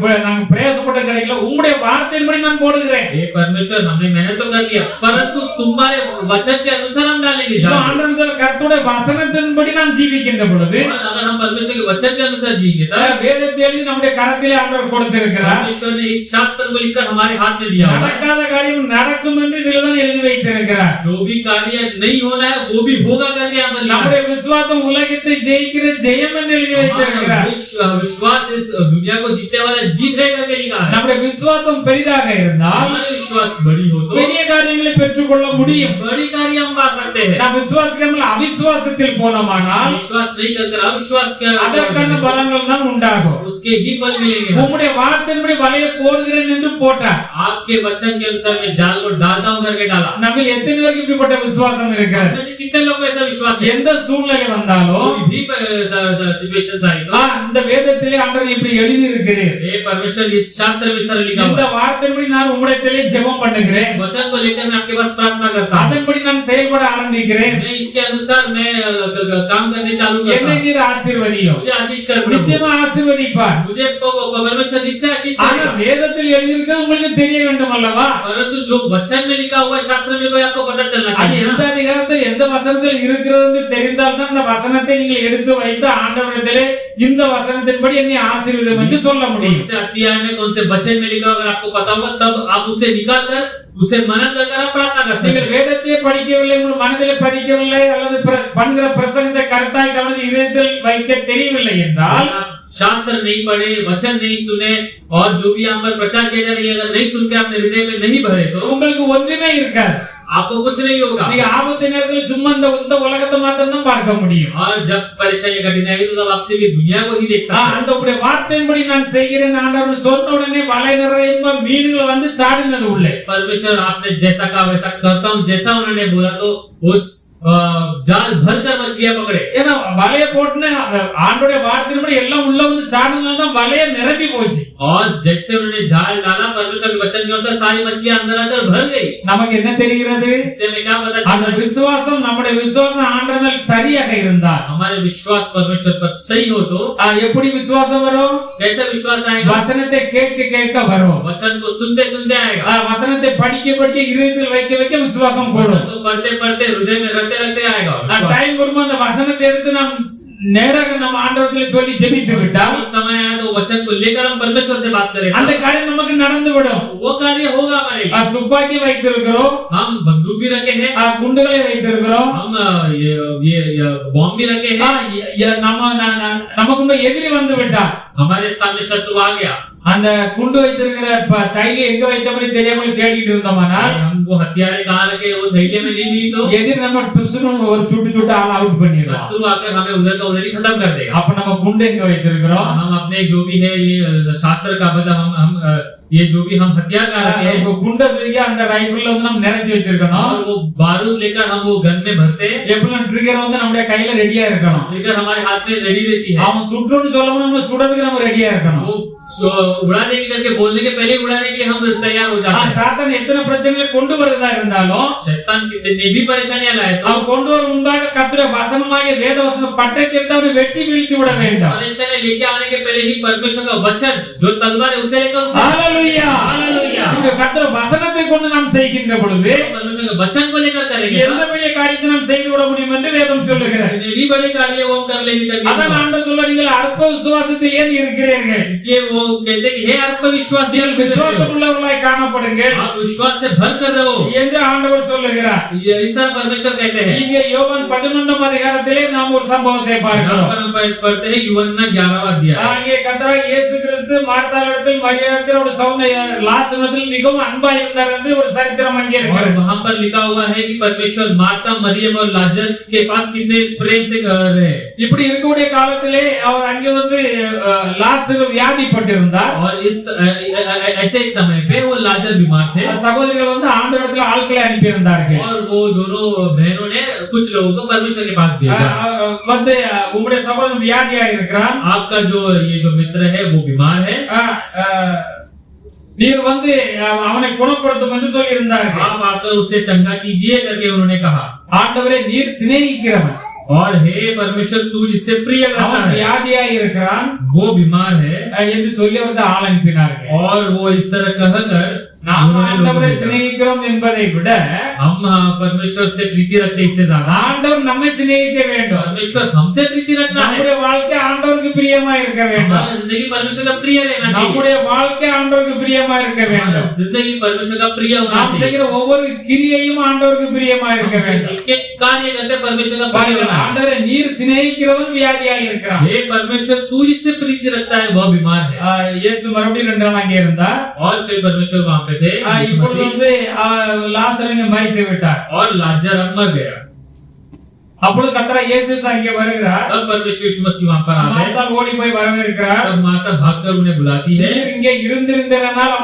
பிரயாசப்பட்ட கிடைக்கல, உம்முடைய வார்த்தையின்படி நான் போடுகிறேன். हे परमेश्वर, हमने मेहनत तो कर लिया, परंतु तुम्हारे वचन के अनुसार हम डालेंगे। ஆண்டவர் சொல்ற கர்த்தருடைய வசனத்தின்படி நாம் ஜீவிக்கின்ற பொழுது, अगर हम परमेश्वर के वचन के अनुसार जिएंगे तब வேதத்தை எழுதி நம்முடைய கரத்திலே ஆண்டவர் கொடுத்திருக்கிறார். परमेश्वर ने इस शास्त्र को लिखकर हमारे हाथ में दिया हुआ है। நடக்காத காரியம் நடக்கும் என்று இதில் தான் எழுதி வைத்திருக்கிறார். जो भी कार्य नहीं होना है वो भी होगा करके यहाँ पर लिखा है। நம்முடைய விசுவாசம் உலகத்தை ஜெயிக்கிற ஜெயம் என்று எழுதி வைத்திருக்கிறார். विश्वास इस दुनिया को जीतने वाला जीत है करके लिखा है। நம்முடைய விசுவாசம் பெரிதாக இருந்தால் हमारे विश्वास बड़ी हो तो பெரிய காரியங்களை பெற்றுக்கொள்ள முடியும். बड़ी कार्य हम पा सकते हैं। நாம் விசுவாசிக்காமல் அவிசுவாசத்தில் போனோமானால் विश्वास नहीं करकर अविश्वास कर அதற்கான பலங்கள் தான் உண்டாகும். उसके ही फल मिलेंगे। உம்முடைய வார்த்தையின்படி வலையை போடுகிறேன் என்று போட்டார். आपके वचन के अनुसार मैं जाल को डालता हूं करके डाला। நம்மில் எத்தனை பேருக்கு இப்படிப்பட்ட விசுவாசம் இருக்கிறது? वैसे कितने लोगों को ऐसा विश्वास है? எந்த சூழ்நிலை வந்தாலும் कोई भी सिचुएशन आए तो இந்த வேதத்திலே ஆண்டவர் இப்படி எழுதி இருக்கிறேன், हे परमेश्वर, इस शास्त्र में सारा लिखा இந்த हुआ है। வார்த்தையின்படி நான் உம்மிடத்திலே ஜெபம் பண்ணுகிறேன், इस वचन को लेकर मैं आपके पास प्रार्थना करता हूं। அதன்படி நான் செயல்பட ஆரம்பிக்கிறேன். मैं इसके अनुसार मैं काम करने चालू करता என்னை हूं। நீர் ஆசீர்வதியும். मुझे आशीष कर प्रभु। நிச்சயமா ஆசீர்வதிப்பார். मुझे परमेश्वर निश्चय आशीष ஆனா करेगा। வேதத்தில் எழுதியிருக்கிறது உங்களுக்கு தெரிய வேண்டும் அல்லவா? परंतु जो वचन में लिखा हुआ है, शास्त्र में कोई आपको पता चलना அது चाहिए எந்த ना। அதிகாரத்தில் எந்த வசனத்தில் இருக்கிறது தெரிந்தால் தான் அந்த வசனத்தை நீங்கள் எடுத்து வைத்து ஆண்டவரிடத்திலே இந்த வசனத்தின்படி என்னை ஆசீர்வதியும் என்று சொல்ல कौन முடியும். से अध्याय में कौन से वचन में लिखा अगर आपको पता होगा तब आप उसे निकाल कर उसे मनन कर आप प्रार्थना कर सकते நீங்கள் हैं। வேதத்தையே படிக்கவில்லை, உங்கள் மனதிலே பதிக்கவில்லை, அல்லது பண்ணுகிற பிரசங்கத்தை கருத்தாய் கவனி இதயத்தில் வைக்க தெரியவில்லை என்றால், आप शास्त्र नहीं पढ़े, वचन नहीं सुने और जो भी यहाँ पर प्रचार किया जा रही है अगर नहीं सुन के अपने हृदय में नहीं भरे तो உங்களுக்கு ஒன்றுமே இருக்காது. आपको कुछ नहीं होगा। நீங்க ஆபத்து நேரத்தில் சும்மா இந்த உலகத்தை மாத்திரம் தான் பார்க்க முடியும். और जब परेशानी कठिनाई आएगी तो तब आपसे भी दुनिया को ही देख सकते हैं। அந்த உடைய வார்த்தையின்படி நான் செய்கிறேன் ஆண்டவர் சொன்ன உடனே வலை நிறைய மீன்கள் வந்து சாடினது உள்ளே. परमेश्वर, आपने जैसा कहा वैसा करता हूँ, जैसा उन्होंने बोला तो उस जाल भरकर मछलियां पकड़े। ஏன்னா வலைய போட்டுன்னு ஆண்டோடைய வார்த்தையின்படி எல்லாம் உள்ள வந்து சாடுனதுனால தான் வலைய நிரம்பி போச்சு. और जैसे उन्होंने जाल डाला परमेश्वर के वचन के अनुसार सारी मछलियां अंदर आकर भर गई। நமக்கு என்ன தெரிகிறது? इससे हमें क्या पता அந்த चलता है? விசுவாசம் நம்முடைய விசுவாசம் ஆண்டவரில் சரியாக இருந்தால், हमारे विश्वास परमेश्वर पर सही हो तो எப்படி விசுவாசம் வரும்? कैसा विश्वास आएगा? வசனத்தை கேட்க கேட்க வரும். वचन को सुनते सुनते आएगा। வசனத்தை படிக்க படிக்க இதயத்தில் வைக்க வைக்க விசுவாசம் கூடும். वचन को पढ़ते पढ़ते हृदय में रखते रखते आएगा विश्वास। டைம் வரும்போது அந்த வசனத்தை எடுத்து நாம் நேராக நம்ம ஆண்டவரிடத்தில் சொல்லி ஜெபித்து விட்டால் उस समय आया तो वचन को लेकर हम परमेश्वर से बात करें அந்த காரியம் நமக்கு நடந்து விடும். वो कार्य होगा हमारे लिए। துப்பாக்கி வைத்திருக்கிறோம், हम बंदूक भी रखे हैं, குண்டுகளை வைத்திருக்கிறோம், हम ये बॉम्ब भी रखे हैं। நமக்கு எதிரி வந்து விட்டான், हमारे सामने शत्रु आ गया, அந்த குண்டு வைத்திருக்கிற கையில எங்க வைத்தபடி தெரியாமல் தேடிட்டு இருந்தோம்னா हम वो हथियारे कहाँ रखे वो धैर्य में नहीं ली तो எதிரி நம்ம டுசுன்னு ஒரு சுட்டு சுட்டு ஆள் அவுட் பண்ணிடுவோம். शत्रु आकर हमें उधर का उधर ही खत्म कर देगा। அப்ப நம்ம குண்டு எங்க வைத்திருக்கிறோம்? हम अपने जो भी है ये शास्त्र का मतलब हम ये जो भी हम हथियार का रखे हैं குண்டை தூக்கி அந்த ரைபிள்ல வந்து நம்ம நிறைச்சு வச்சிருக்கணும். और वो बारूद लेकर हम वो गन में भरते हैं, எப்படின்னா ட்ரிகர் வந்து நம்முடைய கையில ரெடியா இருக்கணும். लेकर हमारे हाथ में रेडी रहती है। அவன் சுட்டுன்னு சொல்லவும் நம்ம சுடதுக்கு நம்ம ரெடியா இருக்கணும். वो उड़ा देंगे करके बोलने के पहले उड़ाने के हम तैयार हो जाते हैं। சாத்தான் எத்தனை பிரச்சனைகளை கொண்டு வரதா இருந்தாலும் शैतान कितनी भी परेशानियां लाए तो அவன் கொண்டு வர உண்டாக கர்த்தருடைய வசனமாகிய வேத வசனம் பட்டத்தை எடுத்து அவனை வெட்டி வீழ்த்தி விட வேண்டும். परेशानी लेके आने के पहले ही परमेश्वर का वचन जो तलवार है उसे लेकर उसे ஹalleluya हालेलुया। இந்த கர்த்தருடைய வசனத்தை கொண்டு நாம் செய்கின்ற பொழுது परमेश्वर के वचन को लेकर करेंगे எந்த பெரிய காரியத்தை நாம் செய்து விட முடியும் என்று வேதம் சொல்லுகிறது. जितने भी बड़े कार्य वो हम कर लेंगे करके। அதான் ஆண்டவர் சொல்ல நீங்கள் அற்ப விசுவாசத்தில் ஏன் இருக்கிறீர்கள்? इसलिए वो कहते कि हे आत्मविश्वासी நீங்கள் விசுவாசம் உள்ளவர்களாய் காணப்படுங்கள் आप विश्वास से भर कर रहो என்று ஆண்டவர் சொல்லுகிறார். ये ऐसा परमेश्वर कहते हैं। இங்கே யோவான் 11ஆம் அதிகாரத்திலே நாம் ஒரு சம்பவத்தை यहाँ பார்க்கிறோம். पर हम पढ़ते हैं यूहन्ना 11वां अध्याय। அங்கே கர்த்தராகிய இயேசு கிறிஸ்து மார்த்தாளிடத்தில் மரியாளிடத்தில் ஒரு லாசருவில் மிகவும் அன்பா இருந்தார் என்று ஒரு சரித்திரம் அங்கே और இருக்கிறது. वहां पर लिखा हुआ है कि परमेश्वर मार्ता मरियम और लाजर लाजर के पास कितने प्रेम से रहे। இப்படி இருக்கக்கூடிய காலத்திலே அவர் அங்கே வந்து லாசரு வியாதிப்பட்டிருந்தார். और इस ऐसे एक समय पे वो लाजर बीमार थे சகோதரிகள் வந்து ஆண்டவரிடத்துல ஆட்களை அனுப்பியிருந்தார்கள். और वो दोनों बहनों ने कुछ लोगों को परमेश्वर के पास भेजा। வந்து உங்களுடைய சகோதரன் வியாதியா இருக்கிறான், आपका जो ये जो मित्र है वो बीमार है, நீர் வந்து அவனை குணப்படுத்தும் என்று சொல்லி இருந்தார்கள். आप आकर उसे चंगा कीजिए करके उन्होंने कहा। ஆண்டவரே நீர் சிநேகிக்கிறவன், और हे परमेश्वर तू जिससे प्रिय करता அவன் है, வியாதியா இருக்கிறான் वो बीमार है, என்று சொல்லி வந்து ஆள் அனுப்பினார்கள். और वो इस तरह कहकर நாம் उन्होंने लोगों ஆண்டவரை को भेजा। சிநேகிக்கிறோம் என்பதை விட हम परमेश्वर से प्रीति रखते इससे ज्यादा ஆண்டவர் நம்மை சிநேகிக்க வேண்டும். परमेश्वर हमसे प्रीति रखना है। நம்முடைய வாழ்க்கை ஆண்டவருக்கு பிரியமா இருக்க வேண்டும். हमारा जिंदगी परमेश्वर का प्रिय रहना चाहिए। நம்முடைய வாழ்க்கை ஆண்டவருக்கு பிரியமா இருக்க हमारा வேண்டும். जिंदगी परमेश्वर का प्रिय होना நாம் चाहिए। செய்கிற ஒவ்வொரு கிரியையும் ஆண்டவருக்கு பிரியமா இருக்க வேண்டும். एक एक कार्य करते परमेश्वर का प्रिय होना है। ஆண்டவரே நீர் சிநேகிக்கிறவன் வியாதியாக இருக்கிறான். हे परमेश्वर तू जिससे प्रीति रखता है वह बीमार है। இயேசு மறுபடியும் 2 நாள் அங்கே இருந்தார். और फिर परमेश्वर वहां पे थे, यीशु இப்பொழுது मसीह, வந்து லாசரை மரித்து விட்டார். और लाजर अब मर गया। அப்பொழுது கர்த்தர் இயேசு அங்கே வருகிறார். तब परमेश्वर यीशु मसीह वहां पर आते हैं। மார்த்தாள் ஓடி போய் வரவேற்கிறார். तब माता भागकर उन्हें बुलाती है, நீர் இங்கே இருந்திருந்தனால்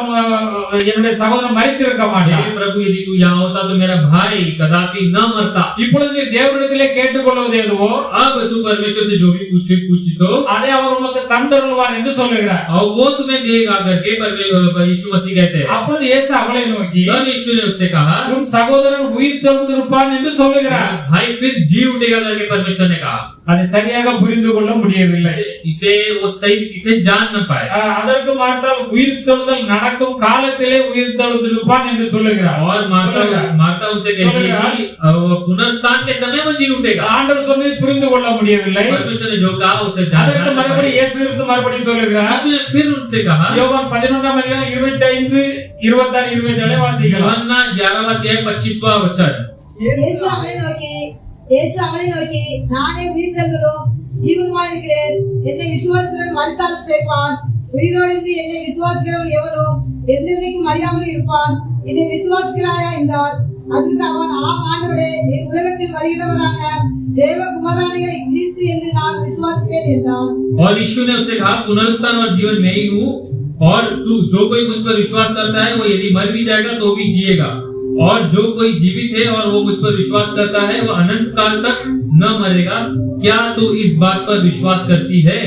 என்னுடைய சகோதரன் மரித்து இருக்க மாட்டான். हे प्रभु यदि तू यहाँ होता तो मेरा भाई कदापि न मरता। இப்பொழுது நீர் தேவனிடத்திலே கேட்டுக்கொள்வது எதுவோ अब तू परमेश्वर से जो भी पूछी तो அதை அவர் உமக்கு தந்தருள்வார் என்று சொல்லுகிறார். और वो तुम्हें देगा करके यीशु मसीह कहते हैं। அப்பொழுது இயேசு அவளை நோக்கி तब यीशु ने उससे कहा, உன் சகோதரன் உயிர் தெழுந்திருப்பான் என்று சொல்லுகிறார். भाई फिर जी उठेगा करके परमेश्वर ने कहा। அதை சரியாக புரிந்து கொள்ள முடியவில்லை. इसे वो सही इसे जान न पाए। அதற்கு மாற்றால் உயிர் தெழுதல் நடக்கும் காலத்திலே உயிர் தெழுந்திருப்பான் என்று சொல்லுகிறார். और माता उनसे कहती है कि पुनरुत्थान के समय वो जी उठेगा। ஆண்டவர் சொன்னதை புரிந்து கொள்ள முடியவில்லை. परमेश्वर ने जो कहा उसे जान அதற்கு न மறுபடி पाए। இயேசு கிறிஸ்து மறுபடியும் சொல்லுகிறார். यीशु ने फिर उनसे कहा, யோவான் 11ஆம் அதிகாரம் 25 26 27 வாசிக்கலாம். यूहन्ना 11वां अध्याय 25वां वचन। இயேசு அவளை நோக்கி நானே உயிர்த்தெழுதலும் ஜீவனுமாய் இருக்கிறேன். என்னை விசுவாசிக்கிறவன் மரித்தாலும் பிழைப்பான். உயிரோடு இருந்து என்னை விசுவாசிக்கிறவன் எவனோ என்றென்றைக்கும் அறியாமல் இருப்பான். இதை விசுவாசிக்கிறாயா என்றார். அதற்கு அவன், ஆம் ஆண்டவரே, என் உலகத்தில் வருகிறவரான தேவகுமாரனாகிய கிறிஸ்து என்று நான் விசுவாசிக்கிறேன் என்றான். और यीशु ने उससे कहा, पुनरुत्थान और जीवन मैं ही हूँ, और तू जो कोई मुझ पर विश्वास करता है वो यदि मर भी जाएगा तो भी जिएगा, और जो कोई जीवित है और वो मुझ पर विश्वास करता है वो अनंत काल तक न मरेगा। क्या तू इस बात पर विश्वास करती है?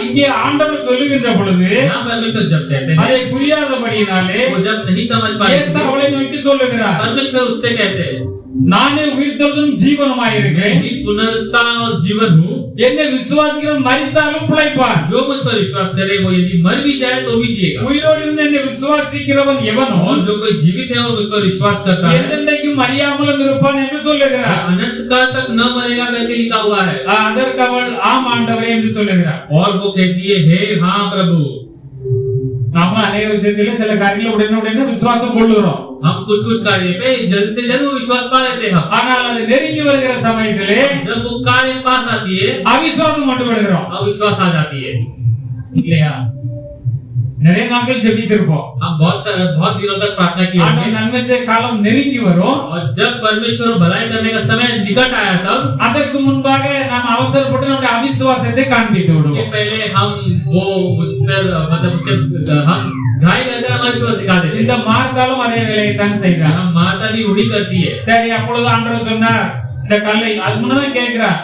இங்கே ஆண்டவர் சொல்லுகின்ற பொழுது यहाँ परमेश्वर जब कहते हैं, அதை புரியாதபடியினாலே वो जब नहीं समझ पाए, இயேசு அவளை நோக்கி சொல்லுகிறார். परमेश्वर उससे कहते हैं, நானே உயிர்த்தெழுதலும் ஜீவனுமாய் இருக்கிறேன். मैं पुनरुत्थान और जीवन हूँ, என்னை விசுவாசிக்கிறவன் மரித்தாலும் பிழைப்பான். जो मुझ पर विश्वास करे वो यदि मर भी जाए तो भी जिएगा, உயிரோடு இருந்து என்னை விசுவாசிக்கிறவன் எவனோ और जो कोई जीवित है और मुझ पर विश्वास करता है என்றென்றைக்கும் அறியாமலும் இருப்பான் என்று சொல்லுகிறார். अनंत काल तक न मरेगा करके लिखा हुआ है। அதற்கு அவள் ஆம் ஆண்டவரே என்று சொல்லுகிறார். और वो कहती है, हे हाँ प्रभु। நாம அநேக விஷயத்துல சில காரியங்களை உடனே விசுவாசம் கொள்ளுறோம். हम कुछ कार्य पे जल्द से जल्द वो विश्वास पा लेते हैं। ஆனால் அது நெருங்கி வருகிற சமயத்திலே जब वो कार्य पास आती है அவிசுவாசம் மட்டும் விடுகிறோம். अविश्वास आ जाती है। இல்லையா? நிறைய நாட்கள் ஜெபிச்சிருப்போம். हम बहुत दिनों तक प्रार्थना की ஆண்டவர் होगी, நன்மை செய்ய காலம் நெருங்கி வரும். और जब परमेश्वर भलाई करने का समय निकट आया तब அதற்கு முன்பாக நாம் அவசரப்பட்டு நம்முடைய அவிசுவாசத்தை காண்பித்து उसके விடுவோம். पहले हम वो उस पर मतलब उसके हम घायल करके हमारा विश्वास दिखा देते இந்த हैं। மார்த்தாலும் அதே வேலையை தான் செய்கிறார். हम माता भी वही करती है। சரி, அப்பொழுது ஆண்டவர் சொன்னார், இந்த கல்லை அது முன்னதான் கேட்கிறார்,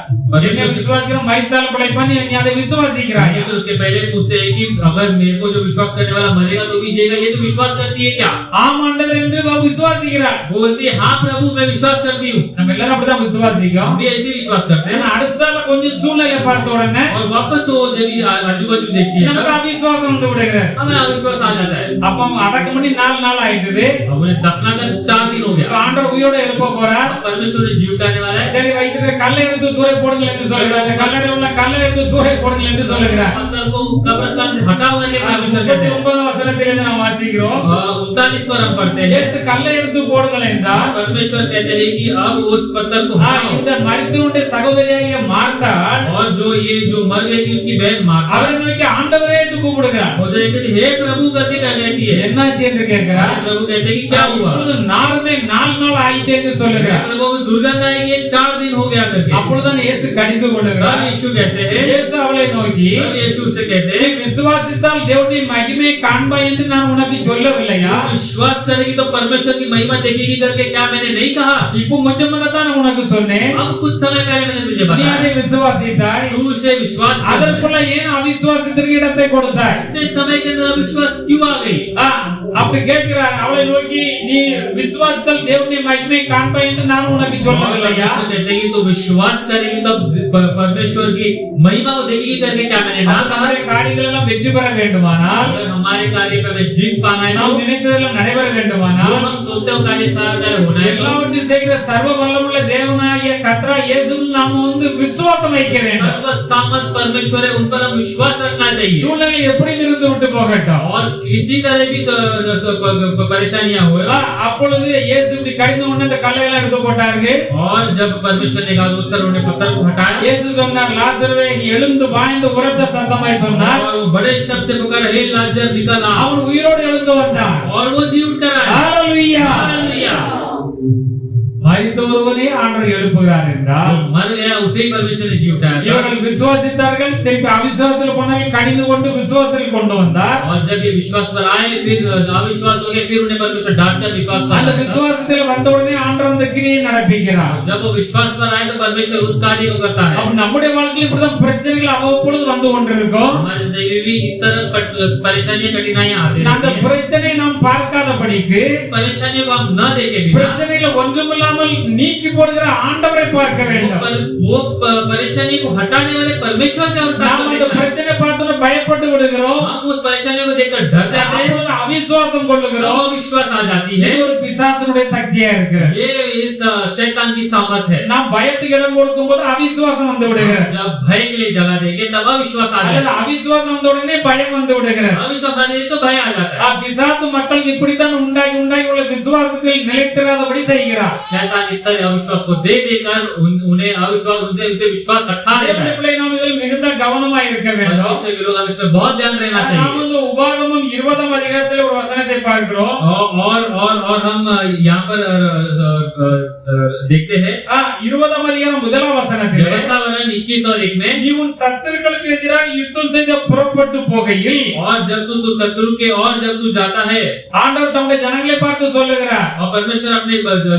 என்னை விசுவாசிக்கிறவன் மரித்தாலும் பிழைப்பான், நீ அதை விசுவாசிக்கிறாய்? परमेश्वर उसके पहले पूछते हैं कि अगर मेरे को जो विश्वास करने वाला मरेगा तो भी जिएगा, ये तो विश्वास करती है क्या? ஆம் ஆண்டவர் என்று அவ விசுவாசிக்கிறார். वो बोलती है, हाँ प्रभु मैं विश्वास करती हूँ। நம்ம எல்லாரும் அப்படிதான் விசுவாசிக்கிறோம். हम भी ऐसे ही विश्वास करते हैं। ஏன்னா அடுத்தால கொஞ்சம் சூழ்நிலை பார்த்த உடனே और वापस वो जब आजू बाजू देखती है நமக்கு அவிசுவாசம் வந்து விடுகிறது. हमें अविश्वास आ जाता है। அப்ப அடக்கம் பண்ணி 4 நாள் ஆயிடுது. अब उन्हें दफना कर 4 दिन हो இப்ப गया। ஆண்டவர் உயிரோட எழுப்ப போறார். अब परमेश्वर ने जीव उठाने वाला है। சரி, வைத்திருக்கிற கல்லை எடுத்து தூர போடுங்கள் என்று சொல்கிறார். அந்த கல்லறை உள்ள கல்லை எடுத்து தூர போடுங்கள் என்று சொல்கிறார். पत्थर को कब्रिस्तान से हटाओ करके परमेश्वर कहते हैं। 39 வசனத்திலே நாம் வாசிக்கிறோம், 39 पर हम पढ़ते हैं, இயேசு கல்லை எடுத்து போடுங்கள் என்றார். परमेश्वर कहते हैं कि अब उस पत्थर को हटाओ। இந்த மரித்தவனுடைய சகோதரியாகிய மார்த்தாள் और जो ये जो मर गई थी उसकी बहन मार्था அவரை நோக்கி ஆண்டவரே என்று கூப்பிடுகிறார். वो कहती है, हे प्रभु करके क्या कहती है? என்னாச்சு என்று கேட்கிறார். प्रभु कहते हैं कि क्या हुआ? இப்பொழுது நாளுமே 4 நாள் ஆயிட்டே என்று சொல்லுகிறார். प्रभु दुर्गंध आएगी 4 दिन दिन हो गया करके। அப்பொழுதுதான் இயேசு கடிந்து तब கொள்ளுகிறார். यीशु कहते हैं, இயேசு அவளை நோக்கி, तब यीशु से कहते நீ हैं, விசுவாசித்தால் தேவனுடைய மகிமையை காண்பாய் என்று நான் உனக்கு சொல்லவில்லையா? तू विश्वास करेगी तो परमेश्वर की महिमा देखेगी करके क्या मैंने नहीं कहा? இப்போ கொஞ்சம் முன்னதான் நான் உனக்கு சொன்னேன். अब कुछ समय पहले मैंने तुझे நீ बताया, அதை விசுவாசித்தாய். तू उसे विश्वास कर। அதற்குள்ள ஏன் அவிசுவாசத்திற்கு இடத்தை கொடுத்தாய்? इतने समय के अंदर अविश्वास क्यों आ गई? அப்படி கேட்கிறார். அவளை நோக்கி, நீ விசுவாசித்தால் தேவனுடைய மகிமையை காண்பாய் என்று நான் உனக்கு சொல்லவில்லையா? परमेश्वर कहते हैं कि तू विश्वास करेगी तो परमेश्वर की महिमा को देखेगी करके क्या मैंने ना कहा? நம்முடைய காரியங்கள் எல்லாம் வெற்றி பெற வேண்டுமானால், अगर हमारे कार्य पे हमें जीत पाना है, நாம் நினைத்ததெல்லாம் நடைபெற जो வேண்டுமானால், हम सोचते हो कार्य सारा कार्य होना है, எல்லாவற்றையும் செய்கிற சர்வ வல்லமுள்ள தேவனாகிய கர்த்தராகிய இயேசுவில் நாம் விசுவாசம் வைக்க வேண்டும். सर्व सामर्थ परमेश्वर है, उन पर हम विश्वास रखना चाहिए। சூழ்நிலை எப்படி இருந்து விட்டு போகட்டும். और किसी तरह की परेशानियां हुए, அப்பொழுது இயேசு இப்படி கடிந்து கொண்டு அந்த கல்லையெல்லாம் எடுக்க போட்டார்கள். और जब परमेश्वर ने कहा तो उस तरह उन्हें पत्थर को हटाया, இயேசு சொன்னார், லாசருவே நீ எழுந்து வாய்ந்து உரத்த சத்தமாய் சொன்னார். और वो बड़े शब्द से पुकार, हे लाजर निकल आ, அவன் உயிரோடு எழுந்து வந்தான். और वो जी उठकर आया। ஹalleluya. हालेलुया। மரித்த ஒருவனை ஆண்டவர் எழுப்புகிறார் என்றால், जो मर गया उसे ही परमेश्वर ने जी उठाया था। இவர்கள் விசுவாசித்தார்கள், திருப்பி அவிசுவாசத்தில் போனார்கள், கடிந்து கொண்டு விசுவாசத்தில் கொண்டு வந்தார். और जब ये विश्वास पर आए, फिर अविश्वास हो गया, फिर उन्हें परमेश्वर डांटकर विश्वास पर அந்த लाया। விசுவாசத்தில் வந்தவுடனே ஆண்டவர் அந்த கிரியை நடப்பிக்கிறார். जब वो विश्वास पर आए तो परमेश्वर उस कार्य को करता है। அப்ப நம்முடைய வாழ்க்கையில் இப்படிதான் பிரச்சனைகள் அவ்வப்பொழுது வந்து கொண்டிருக்கும். हमारे जिंदगी में भी इस तरह परेशानियां कठिनाइयां आती அந்த रहती हैं। பிரச்சனையை நாம் பார்க்காதபடிக்கு, इस परेशानियों को हम न देखे बिना பிரச்சனைகளை ஒன்றுமில்லாமல் நீக்கி போடுகிற ஆண்டவரை பார்க்க வேண்டும். वो परेशानी को हटाने वाले परमेश्वर का நாம் அந்த பிரச்சனை பார்த்தோம் பயப்பட்டு விடுகிறோம். हम उस परेशानियों को देखकर डर जाते हैं, அப்பொழுது அவிசுவாசம் கொள்ளுகிறோம். विश्वास आ जाती இது है। ஒரு பிசாசனுடைய சக்தியா இருக்கிறது. ये इस शैतान की सामर्थ है। நாம் பயத்துக்கு இடம் கொடுக்கும் போது அவிசுவாசம் வந்து விடுகிறது. जब भय के लिए जगह देंगे तब अविश्वास आ அல்லது जाता है। அவிசுவாசம் வந்த உடனே பயம் வந்து விடுகிறது. अविश्वास आने तो भय आ जाता है। பிசாசு மக்கள் இப்படித்தான் உண்டாகி உள்ள விசுவாசத்தில் நிலைத்திராதபடி செய்கிறார். शैतान इस तरह अविश्वास को दे देकर उन्हें अविश्वास उनसे विश्वास रखा देता है। தேவனுடைய நாம் இதில் மிகுந்த கவனமாய் இருக்க வேண்டும். परमेश्वर के लोग हम इसमें बहुत ध्यान रहना நாம் चाहिए। வந்து உபாகமம் 20 அதிகாரத்தில் ஒரு வசனத்தை பார்க்கிறோம். और हम यहाँ पर देखते हैं 20 அதிகாரம் முதலாம் வசனத்தில், व्यवस्था वर्णन 21 और 1 में, நீ உன் சத்துருக்களுக்கு எதிராக யுத்தம் செய்த புறப்பட்டு போகையில், और जब तू शत्रु के और जब तू जाता है, ஆண்டவர் தம்முடைய ஜனங்களை பார்த்து சொல்லுகிறார், और परमेश्वर अपने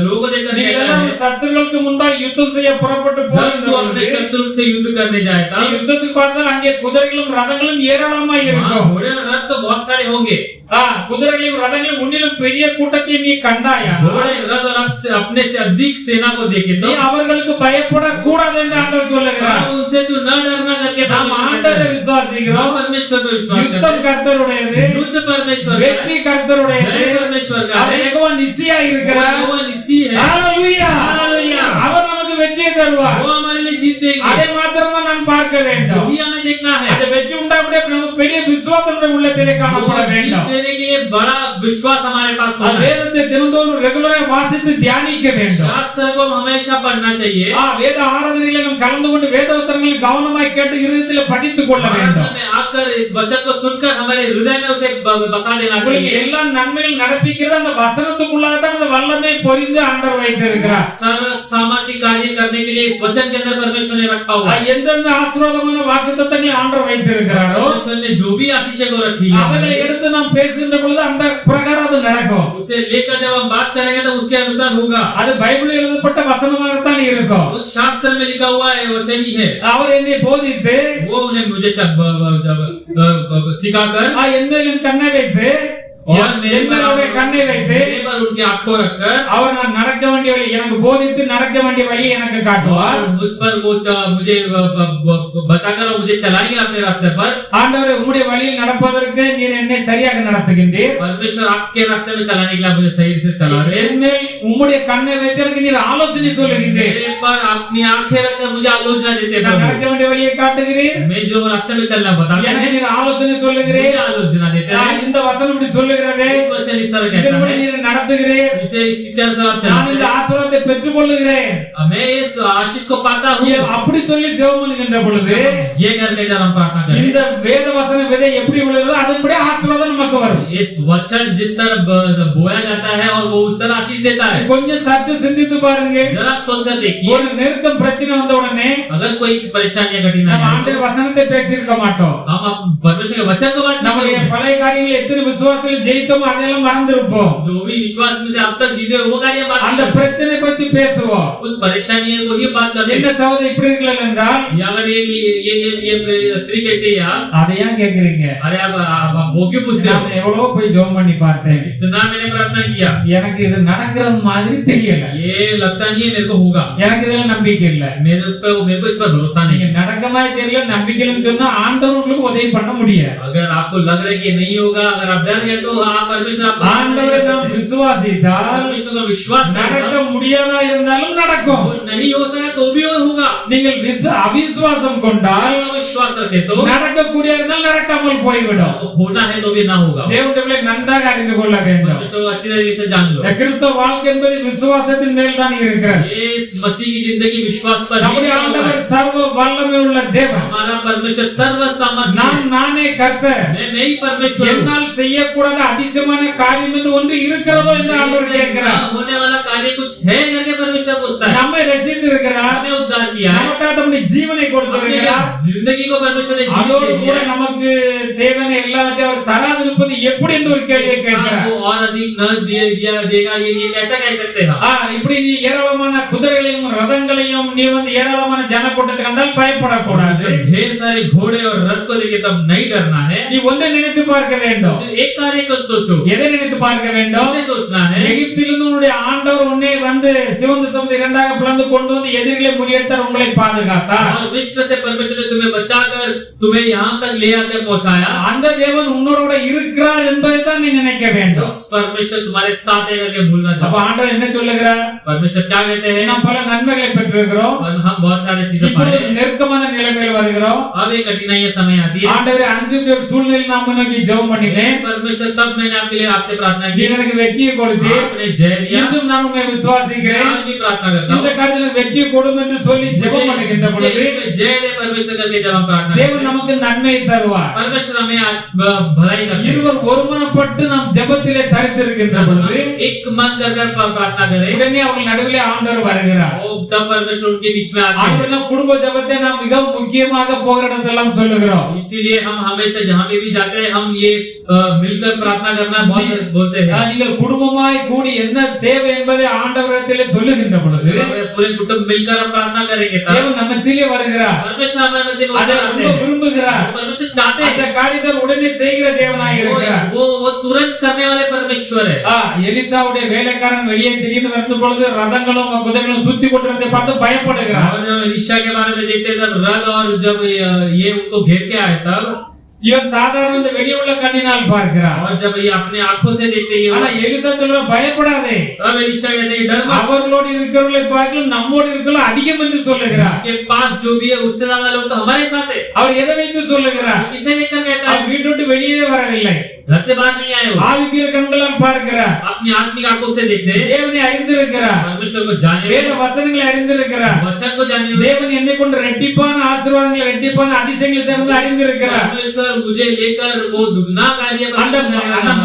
लोगों को देखकर நீ कहता எல்லாம் है, உன் சத்துருக்களுக்கு முன்பாக யுத்தம் செய்ய புறப்பட்டு जब तू अपने போய் शत्रु से युद्ध करने जाएगा, யுத்தத்துக்கு பார்த்தால் அங்கே குதிரைகளும் ரதங்களும் ஏராளமாய் वहाँ இருக்கும். घोड़े और रथ तो बहुत सारे होंगे। குதிரைகளையும் ரதங்களையும் உன்னிலும் பெரிய கூட்டத்தை நீ கண்டாயா? घोड़े रथ और रथ से अपने से अधिक सेना को देखे நீ तो அவர்களுக்கு பயப்படக்கூடாது என்று ஆண்டவர் சொல்லுகிறார். उनसे तू न डरना करके நாம் परमेश्वर ஆண்டவரை कहता है। விசுவாசிக்கிறோம். हम परमेश्वर पर विश्वास करते யுத்தம் हैं। கர்த்தருடையது, युद्ध परमेश्वर का வெற்றி है, கர்த்தருடையது. जय परमेश्वर का அவர் है, யெகோவா நிசியா இருக்கிறார். वो निसी है, ஹalleluya. हालेलुया। அவர் நமக்கு வெற்றியை தருவார். वो हमारे लिए जीत देंगे। அதை மாத்திரம்தான் நாம் பார்க்க வேண்டும். यही हमें देखना है। அந்த வெற்றி உண்டாகக்கூடிய நமக்கு பெரிய விசுவாசம் நம்முடைய உள்ளத்திலே காணப்பட वो जीत வேண்டும். देने के लिए बड़ा विश्वास हमारे पास அது होना है। வேதத்தை தினந்தோறும் ரெகுலராக வாசித்து தியானிக்க வேண்டும். शास्त्र को हम हमेशा पढ़ना चाहिए। வேத ஆராதனையில நாம் கலந்து கொண்டு வேத வசனங்களை கவனமாய் கேட்டு இருதயத்தில் படித்துக் கொள்ள வேண்டும். आराधना में आकर इस वचन को सुनकर हमारे हृदय में उसे बसा देना உங்களுக்கு चाहिए। எல்லா நன்மைகள் நடப்பிக்கிறது அந்த வசனத்துக்குள்ளாக தான் அந்த வல்லமை பொரிந்து ஆண்டவர் வைத்திருக்கிறார். सर्व सामर्थ्य कार्य करने के लिए इस वचन के अंदर परमेश्वर ने रखा हुआ है। எந்தெந்த ஆசீர்வாதமான வாக்குத்தத்தங்களை ஆண்டவர் வைத்திருக்கிறாரோ परमेश्वर ने जो भी आशीष को रखी है, அவைகளை எடுத்து நாம் பேசுகின்ற பொழுது அந்த பிரகாரம் அது நடக்கும். उसे लेकर जब हम बात करेंगे तो उसके अनुसार होगा। அது பைபிளில் எழுதப்பட்ட வசனமாகத்தான் இருக்கும். उस शास्त्र में लिखा हुआ है वचन ही है। அவர் என்னை போதித்து वो उन्हें मुझे सिखाकर என் மேல் என் கண்ணை வைத்து और मेरे கண்ணை வைத்து पर उनकी आंखों रखकर அவர் நான் நடக்க வேண்டிய வழி எனக்கு போதித்து நடக்க வேண்டிய வழியை எனக்கு காட்டுவார். और मुझ पर वो मुझे बताकर और मुझे चलाएंगे अपने रास्ते पर। ஆண்டவரே உம்முடைய வழியில் நடப்பதற்கு நீர் என்னை சரியாக நடத்துகின்றீர். परमेश्वर आपके रास्ते में चलाने के लिए आप मुझे सही से चला रहे हैं। என் மேல் உம்முடைய கண்ணை வைத்து எனக்கு நீர் ஆலோசனை சொல்லுகின்றீர். मेरे पर अपनी आंखें रखकर मुझे आलोचना देते நான் हैं। நடக்க வேண்டிய வழியை காட்டுகிறீர். मैं जो रास्ते में चलना बताते எனக்கு हैं, நீர் ஆலோசனை मुझे சொல்லுகிறீர். आलोचना देते हैं। இந்த வசனம் இப்படி சொல்லுகிறது. इस वचन वचन इस तरह कहता இதன்படி है, நீர் நடத்துகிறேன், इसके अनुसार आप நான் இந்த चलते हैं। ஆசீர்வாதத்தை பெற்றுக் கொள்ளுகிறேன், मैं इस आशीष को पाता हूँ। அப்படி சொல்லி ஜெபம் பண்ணுகின்ற பொழுது ये करके जब हम प्रार्थना करें, இந்த வேத வசன விதை எப்படி விழுகிறதோ அதன்படி ஆசீர்வாதம் நமக்கு வரும். इस वचन जिस तरह बोया जाता है और वो उस तरह आशीष देता है। கொஞ்சம் சற்று சிந்தித்து பாருங்க. जरा आप सोच कर देखिए, ஒரு நெருக்கம் பிரச்சனை வந்த உடனே अगर कोई परेशानी या कठिनाई நம்ம है, ஆண்டவர் வசனத்தை பேசியிருக்க மாட்டோம். हम परमेश्वर के वचन को बात नहीं நம்முடைய करेंगे। பழைய காரியங்களை எத்தனை விசுவாசத்தில் ஜெயித்தோமோ அதெல்லாம் மறந்திருப்போம். जो भी विश्वास में से अब तक जीते वो कार्य बात அந்த नहीं करेंगे। பிரச்சனை பத்தி பேசுவோம். उस परेशानी को ही बात करते என்ன हैं। சகோதரி இப்படி இருக்கல என்றால் या अगर ये स्त्री कैसे है आप? அதை ஏன் கேக்குறீங்க? अरे आप वो क्यों पूछते हो? நான் எவ்வளவோ போய் ஜெபம் பண்ணி பார்த்தேன், इतना मैंने प्रार्थना किया, எனக்கு இது நடக்கிறது மாதிரி தெரியல, ये लगता नहीं है मेरे को होगा, எனக்கு இதுல நம்பிக்கை இல்ல. मेरे को इस पर भरोसा नहीं நீங்க है। நடக்க மாதிரி தெரியல, நம்பிக்கை இல்லைன்னு சொன்னா ஆண்டவர் உங்களுக்கு உதவி பண்ண முடியாது. अगर आपको लग रहा है कि नहीं होगा, अगर आप डर गए तो आप परमेश्वर आपको ஆண்டவரை நாம் விசுவாசித்தால் परमेश्वर का विश्वास நடக்க करें, முடியாதா இருந்தாலும் நடக்கும். वो नहीं हो सका तो भी होगा। நீங்கள் அவிசுவாசம் கொண்டால் अगर विश्वास रखे तो நடக்கக்கூடிய இருந்தால் நடக்காமல் போய்விடும். होना है तो भी ना होगा। தேவனுடைய பிள்ளை நன்றாக அறிந்து கொள்ள வேண்டும். परमेश्वर को अच्छी तरीके से जान लो। கிறிஸ்தவ வாழ்க்கை என்பது விசுவாசத்தின் மேல் தான் இருக்கிறது. ये इस मसीह की जिंदगी विश्वास पर நம்முடைய नहीं होगा। ஆண்டவர் சர்வ வல்லமை உள்ள தேவன். हमारा परमेश्वर सर्व सामर्थ्य है। நானே கர்த்தர், मैं ही परमेश्वर हूँ। என்னால் செய்யக்கூடாத அதிசயமான காரியம் என்று ஒன்று இருக்கிறதோ என்று ஆண்டவர் கேட்கிறார். होने वाला कार्य कुछ है करके परमेश्वर पूछता है। நம்மை ரட்சித்திருக்கிறார், हमें उद्धार किया है, நமக்காக தம்முடைய ஜீவனை கொடுத்திருக்கிறார். अपनी जिंदगी को परमेश्वर ने அதோடு जीवन கூட दिया है। நமக்கு தேவனை எல்லாவற்றையும் அவர் தராதிருப்பது எப்படி என்று ஒரு கேள்வியை கேட்கிறார். आपको और अधिक न देगा ये कैसा कह सकते हैं? இப்படி நீ ஏராளமான குதிரைகளையும் ரதங்களையும் நீ ஏராளமான ஜனக்கூட்டத்தை கண்டால் பயப்படக்கூடாது. ढेर सारे घोड़े और रथ को देखे तब नहीं डरना है। நீ ஒன்றை நினைத்து பார்க்க வேண்டும். एक कार्य को सोचो, எதை நினைத்து பார்க்க வேண்டும்? इसे सोचना है। எகிப்திலிருந்து உன்னுடைய ஆண்டவர் உன்னை சிவந்த சமுத்திரம் இரண்டாக பிளந்து கொண்டு வந்து எதிரிகளை முறியடித்தார், உங்களை பாதுகாத்தார். और विश्व से परमेश्वर ने तुम्हें बचाकर तुम्हें यहाँ तक ले आकर पहुंचाया। அந்த தேவன் உன்னோட கூட இருக்கிறார் என்பதை தான் நீ நினைக்க வேண்டும். उस परमेश्वर तुम्हारे साथ है करके भूलना था। அப்ப ஆண்டவர் என்ன சொல்லுகிறார்? परमेश्वर क्या कहते हैं? நாம் பல நன்மைகளை பெற்றிருக்கிறோம், और हम बहुत सारे चीजें இப்பொழுது पाए। நெருக்கமான நிலைமையில் வருகிறோம். अब एक कठिनाई समय आती है। ஆண்டவரே, அன்று ஒரு சூழ்நிலையில் நான் முன்னோக்கி ஜெபம் பண்ணினேன், परमेश्वर तब मैंने आपके लिए आपसे प्रार्थना की, நீ எனக்கு வெற்றியை கொடுத்தீர், आपने जय दिया। இன்றும் நான் உம்மை விசுவாசிக்கிறேன், आज भी प्रार्थना करता இந்த हूँ, காரியத்தில் வெற்றியை கொடும் என்று சொல்லி ஜெபம் பண்ணுகின்ற பொழுது जय दे परमेश्वर करके जब हम प्रार्थना தேவன் करते हैं, நமக்கு நன்மையை தருவார். परमेश्वर हमें भलाई करते हैं। இருவர் ஒருமனப்பட்டு நாம் ஜெபத்திலே தரித்திருக்கின்ற பொழுது एक मन कर प्रार्थना करें, உடனே அவர்கள் நடுவிலே ஆண்டவர் வருகிறார். तब परमेश्वर उनके बीच में आते हैं। அவர்கள் குடும்ப ஜெபத்தை நாம் மிகவும் முக்கியமாக போகிற இடத்தெல்லாம் சொல்லுகிறோம். इसीलिए हम हमेशा जहाँ पे भी जाते हैं हम ये मिलकर प्रार्थना करना बहुत बोलते हैं। நீங்கள் குடும்பமாய் கூடி என்ன தேவை என்பதை ஆண்டவரிடத்திலே சொல்லுகின்ற பொழுது पूरे कुटुंब मिलकर हम प्रार्थना करेंगे तब தேவன் நம்ம மத்தியிலே வருகிறார். परमेश्वर हमारे मध्य में அதை उतर आते ரொம்ப हैं। விரும்புகிறார். परमेश्वर चाहते அந்த हैं, காரியத்தை உடனே செய்கிற தேவனாய் இருக்கிறார். वो तुरंत करने वाले परमेश्वर है। எலிசாவுடைய வேலைக்காரன் வெளியே திடீர்னு வந்த பொழுது ரதங்களும் குதிரைகளும் சுத்தி கொண்டிருந்ததை பார்த்து பயப்படுகிறார். और जब एलीशा के बारे में देखते हैं तब रथ और जब ये उनको घेर के आए तब, இவன் சாதாரண இந்த வெளியுள்ள கண்ணினால் பார்க்கிறார். और जब ये अपने आंखों से देखते ஆனா हैं எலிசா சொல்ற பயப்படாதே, तब एलीशा कहते हैं डर मत, அவர்களோடு இருக்கிறவர்களை பார்க்கலாம் நம்மோடு இருக்கலாம் அதிகம் என்று சொல்லுகிறார். के पास जो भी है उससे ज्यादा लोग तो हमारे साथ है। அவர் எதை வைத்து சொல்லுகிறார்? इसे देखकर कहता அவர் है வீட்டு விட்டு வெளியே வரவில்லை, घर से बाहर नहीं आए हो, ஆவிக்கிற கண்களால் பார்க்கிறார், अपनी आत्मिक आंखों से देखते हैं, தேவனை அறிந்திருக்கிறார், परमेश्वर को जाने வேத हुए, வசனங்களை அறிந்திருக்கிறார், वचन को जाने हुए, தேவன் என்னை கொண்டு ரெட்டிப்பான ஆசீர்வாதங்களை ரெட்டிப்பான அதிசயங்களை சேர்ந்து அறிந்திருக்கிறார். परमेश्वर मुझे लेकर वो दुगना कार्य அந்த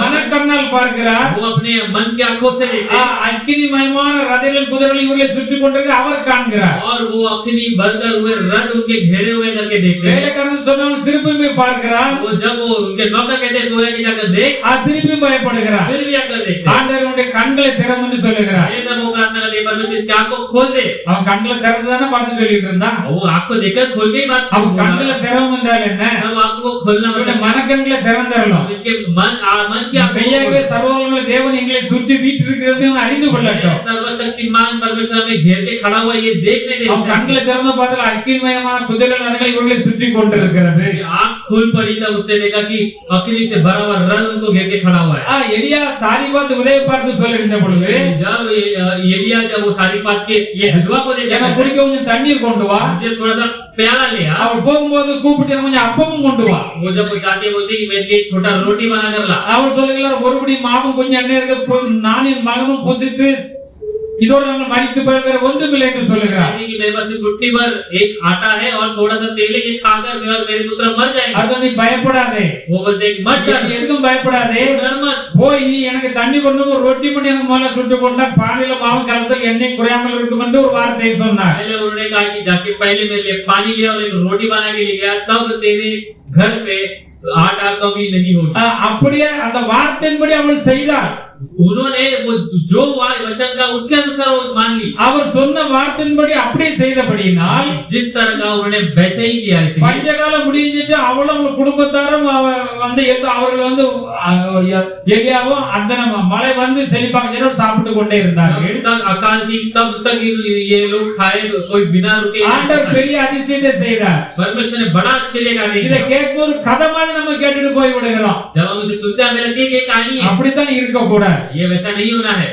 மனக்கண்ணால் பார்க்கிறார். वो अपने मन की आंखों से देखते हैं, அக்கினிமயமான ரதங்கள் குதிரைகள் இவர்களை சுற்றி கொண்டிருக்க அவர் காண்கிறார். और वो अपनी भरकर हुए रथ उनके घेरे हुए करके देखते हैं। வேலைக்காரன் சொன்னவன் திருப்பி பார்க்கிறார், वो जब वो उनके नौकर कहते हैं तो है कि जाकर देख, திருப்பி பயப்படுகிறார். फिर भी आकर देखते हैं। ஆண்டவருடைய கண்களை திறந்து என்று சொல்லுகிறார். ये तब वो प्रार्थना करते हैं, परमेश्वर इसकी आंख को खोल दे। அவன் கண்களை திறந்துதானே பார்த்து சொல்லிட்டு இருந்தான். वो आंख को देखकर खोल के ही बात அவன் கண்களை திறவும் என்றால் என்ன? तब आंख को खोलना இவனுடைய मतलब மனக்கண்களை திறந்தரலாம். इनके मन की आंख மெய்யாகவே சர்வவல்லமை தேவன் எங்களை சுற்றி வீற்றிருக்கிறது அவன் அறிந்து கொள்ளட்டும். सर्वशक्तिमान परमेश्वर हमें घेर के खड़ा हुआ ये देखने दे। அவன் கண்களை திறந்து பார்த்தால் அக்கினிமயமான குதிரைகள் ரதங்கள் இவர்களை சுற்றி கொண்டிருக்கிறது. आंख खुल पड़ी तब उसने देखा कि अग्नि से भरा हुआ रथ उनको घेर के खड़ा हुआ है। எலியா சாரிபாத் உதவி பார்த்து சொல்லுகின்ற பொழுது जब एलिया जब वो सारी बात के ये विधवा को देखा, எனக்கு குடிக்க கொஞ்சம் தண்ணீர் கொண்டு வா, मुझे थोड़ा सा प्याला लिया। அவள் போகும்போது கூப்பிட்டு எனக்கு கொஞ்சம் அப்பமும் கொண்டு வா. वो जब वो जाती है बोलती कि मेरे लिए छोटा रोटी बना कर ला। அவள் சொல்லுகிறார் ஒருபடி மாவும் கொஞ்சம் எண்ணெய் இருக்க நானும் மகனும் புசித்து இதோட நாங்கள் மரித்து போய் வேற ஒன்றுமில்லை என்று சொல்லுகிறார். कि मेरे पास मुट्ठी भर एक आटा है और थोड़ा सा तेल है, ये खाकर मैं और मेरे पुत्र मर जाएंगे। அது நீ பயப்படாதே, वो बोलते मत डर, நீ எதுக்கும் பயப்படாதே, डर मत। போய் நீ எனக்கு தண்ணி கொண்டு ஒரு ரொட்டி பண்ணி எனக்கு முதல்ல சுட்டு கொண்டா பானையில மாவு கலந்து எண்ணெய் குறையாமல் இருக்கும் என்று ஒரு வார்த்தையை சொன்னார். पहले उन्होंने कहा कि जाके पहले मेरे लिए पानी लिया और एक रोटी बना के ले गया, तब तेरे घर पे आटा कमी नहीं होगी। அப்படியே அந்த வார்த்தையின்படி அவள் செய்தாள். उन्होंने वो जो वचन का उसके अनुसार वो मान ली। அவர் சொன்ன வார்த்தையின்படி அப்படியே செய்தபடியினால் जिस तरह का उन्होंने वैसे ही किया। इसे பஞ்சகாலம் முடிஞ்சிட்டு அவளும் அவங்க குடும்பத்தாரும் வந்து அவர்கள் வந்து எலியாவும் அந்த மழை வந்து செழிப்பாக சாப்பிட்டு கொண்டே இருந்தார்கள். अकाल थी तब तक ये लोग खाए, कोई बिना रुके। ஆண்டவர் பெரிய அதிசயத்தை செய்தார். परमेश्वर ने बड़ा आश्चर्य कार्य இதை किया। கேட்கும்போது கதை மாதிரி நம்ம கேட்டுட்டு போய் விடுகிறோம். जब हम इसे सुनते हैं हमें लगता है कि ये कहानी है। அப்படித்தான் இருக்க கூடாது. ये वैसा नहीं होना है।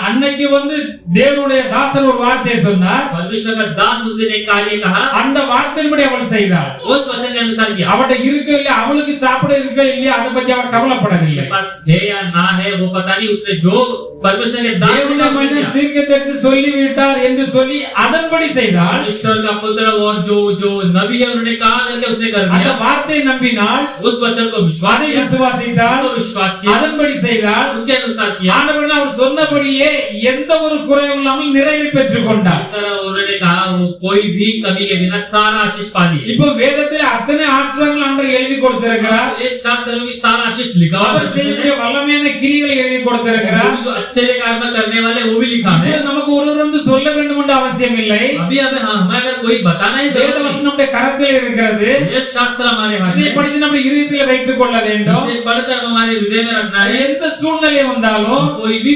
அன்னைக்கு வந்து தேவனுடைய தாசன் ஒரு வார்த்தையை சொன்னார். परमेश्वर का दास उस दिन एक कार्य कहा, அந்த வார்த்தையின்படி அவள் செய்தாள். उस वचन के अनुसार किया। அவட்ட இருக்க இல்லையா, அவளுக்கு சாப்பிட இருக்க இல்லையா, அதை பத்தி அவள் கவலைப்படவில்லை. पास है या ना है वो पता नहीं, उसने जो परमेश्वर के दास ने தேவனுடைய किया, தீர்க்கதரிசி சொல்லி விட்டார் என்று சொல்லி அதன்படி செய்தால் ईश्वर का पुत्र और जो नबी है उन्होंने कहा करके उसने कर அந்த दिया। வார்த்தையை நம்பினால் उस वचन को विश्वास அதை किया, விசுவாசித்தால் तो विश्वास किया, அதன்படி செய்தால் उसके अनुसार किया। ஆண்டவர் அவர் சொன்னபடியே எந்த ஒரு குறையும் இல்லாமல் நிறைவை பெற்றுக் கொண்டார். इस तरह उन्होंने कहा वो कोई भी कमी के बिना सारा आशीष पा लिया। இப்போ வேதத்தில் அத்தனை ஆசீர்வாதங்கள் ஆண்டவர் எழுதி கொடுத்திருக்கிறார். इस शास्त्र में भी सारा आशीष लिखा हुआ அவர் செய்யக்கூடிய வல்லமையான கிரியைகளை எழுதி கொடுத்திருக்கிறார். जो अच्छे कार्य करने वाले वो भी लिखा है। இது நமக்கு ஒருவர் வந்து சொல்ல வேண்டும் என்ற அவசியம் இல்லை. अभी हमें हमें अगर कोई बताना है வேத जरूरत வசனம் நம்முடைய கரத்தில் இருக்கிறது. नहीं। ये शास्त्र हमारे हाथ இதை में, படித்து நம்ம இதயத்தில் வைத்துக் கொள்ள வேண்டும். इसे पढ़कर हमारे हृदय में रखना है। எந்த சூழ்நிலை வந்தாலும் कोई भी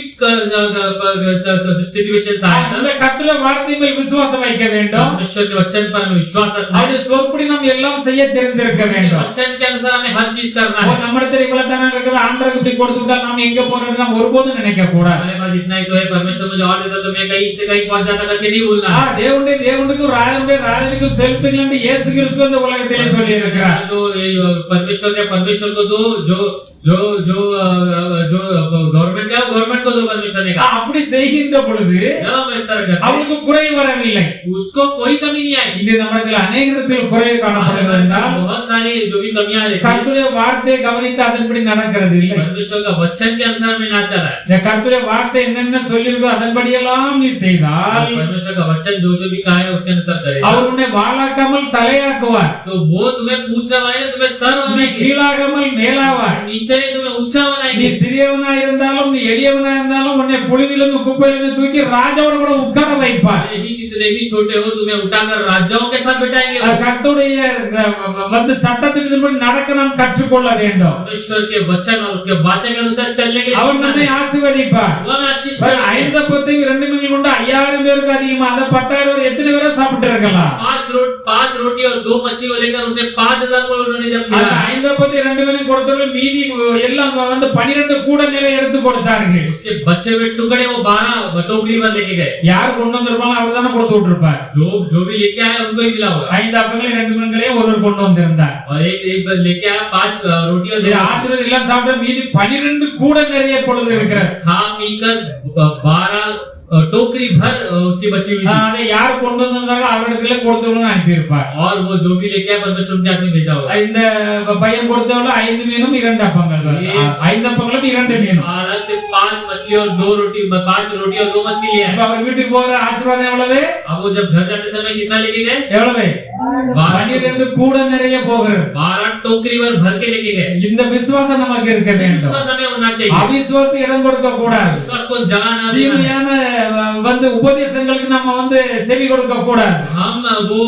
सिचुएशन आए அந்த கர்த்தருடைய வார்த்தை மேல் விசுவாசம் வைக்க வேண்டும். परमेश्वर के वचन पर हमें विश्वास रखना है। அவருடைய சொற்படி நாம் எல்லாம் செய்ய தெரிந்திருக்க வேண்டும். वचन के अनुसार हमें हर चीज करना है। நம்மிடத்தில் இவ்வளவு தானே இருக்குது, ஆண்டவருக்கு இப்படி கொடுத்து விட்டால் நாம் எங்க போறது நாம் ஒருபோதும் நினைக்க கூடாது. हमारे पास इतना ही तो है, परमेश्वर मुझे और देता तो मैं कहीं से कहीं पहुंच जाता करके नहीं बोलना है। தேவனுக்கும் ராஜனுக்கும் செலுத்துங்கள் என்று இயேசு கிறிஸ்து இந்த உலகத்திலே சொல்லி இருக்கிறார். जो परमेश्वर को दो, जो गवर्नमेंट का गवर्नमेंट को दो, परमेश्वर ने कहा। அப்படி செய்கின்ற பொழுது जब हम इस तरह करते हैं, அவளுக்கு குறை வரவில்லை. उसको कोई कमी नहीं आई। இன்று நம்மிடத்தில் அநேகத்தில் குறை காணப்படுகிறது என்றால் बहुत सारी जो भी कमियां रहती हैं, கர்த்தருடைய வார்த்தையை கவனித்து அதன்படி நடக்கிறது இல்லை. परमेश्वर का वचन के अनुसार में ना चला है। இந்த கர்த்தருடைய வார்த்தை என்னென்ன சொல்லியிருக்கோ அதன்படி எல்லாம் நீ செய்தால் परमेश्वर का वचन जो भी कहा है उसके अनुसार करेगा, அவர் உன்னை வாளாக்காமல் தலையாக்குவார். तो वो तुम्हें पूछने वाले तुम्हें सर நீ बनाएंगे, கீழாகாமல் மேலாவார். नीचे नहीं तुम्हें ऊंचा நீ बनाएंगे। சிறியவனா இருந்தாலும் நீ எளியவனா இருந்தாலும் உன்னை புழுதியிலிருந்து குப்பையிலிருந்து தூக்கி ராஜாவோட கூட உட்கார வைப்பார். यदि कितने भी छोटे हो तुम्हें उठाकर राजाओं के साथ बिठाएंगे। கர்த்தருடைய வந்து சட்டத்தின்படி நடக்க நாம் கற்றுக்கொள்ள வேண்டும். परमेश्वर के वचन और उसके वाचा के अनुसार चलने के लिए அவர் सीखना நம்மை है। ஆசீர்வதிப்பார். वो हमें आशीष பாரு, करेगा। 5 அப்பத்தையும் 2 மீன் கொண்டு 5000 பேருக்கு அதிகமா அந்த 10,000 பேர் எத்தனை பேரை சாப்பிட்டு இருக்கலாம். 5 रोटी और 2 मछली को लेकर उसने 5,000 को उन्होंने जब அந்த मिला, 5 அப்பத்தையும் 2 மீன் கொடுத்தவர்கள் மீதி எல்லாம் வந்து 12 கூட நிறைய எடுத்து கொடுத்தார்கள். उसके बचे हुए टुकड़े वो 12 टोकरी में लेके गए। யார் கொண்டு வந்திருப்பாங்க அவர் தானே கொடுத்து விட்டுருப்பார். जो भी लेके आए उनको ही मिला होगा। 5 அப்பங்களையும் 2 மீன்களையும் ஒருவர் கொண்டு வந்திருந்தார். और एक लेके आया 5 रोटी और இது 2 ஆசீர்வாதம் எல்லாம் சாப்பிட்ட மீதி 12 கூட நிறைய பொழுது இருக்கிறார். खा पी कर 12 टोकरी भर उसकी बची हुई थी। அதை யார் கொண்டு வந்தாங்களோ அவரிடத்துல கொடுத்தவங்க அனுப்பி இருப்பார். और वो जो भी लेके आया परमेश्वर उनके हाथ में भेजा होगा। இந்த பையன் கொடுத்தவங்க 5 மீனும் 2 அப்பங்கள், 5 அப்பங்களும் 2 மீனும். अलग से 5 मछली और 2 रोटी, 5 रोटी और 2 मछली लिया। இப்ப அவர் வீட்டுக்கு போற ஆசீர்வாதம் எவ்வளவு? अब वो जब घर जाते समय कितना लेके गए? எவ்வளவு? 12 கூட நிறைய போகிறது. 12 टोकरी भर के लेके गए। இந்த விசுவாசம் நமக்கு இருக்க வேண்டும். विश्वास हमें होना चाहिए। அவிசுவாசம் இடம் கொடுக்க கூடாது. विश्वास को जगह ना देना। தீமையான வந்து உபதேசங்களுக்கு நம்ம வந்து செவி கொடுக்க கூடாது. हम वो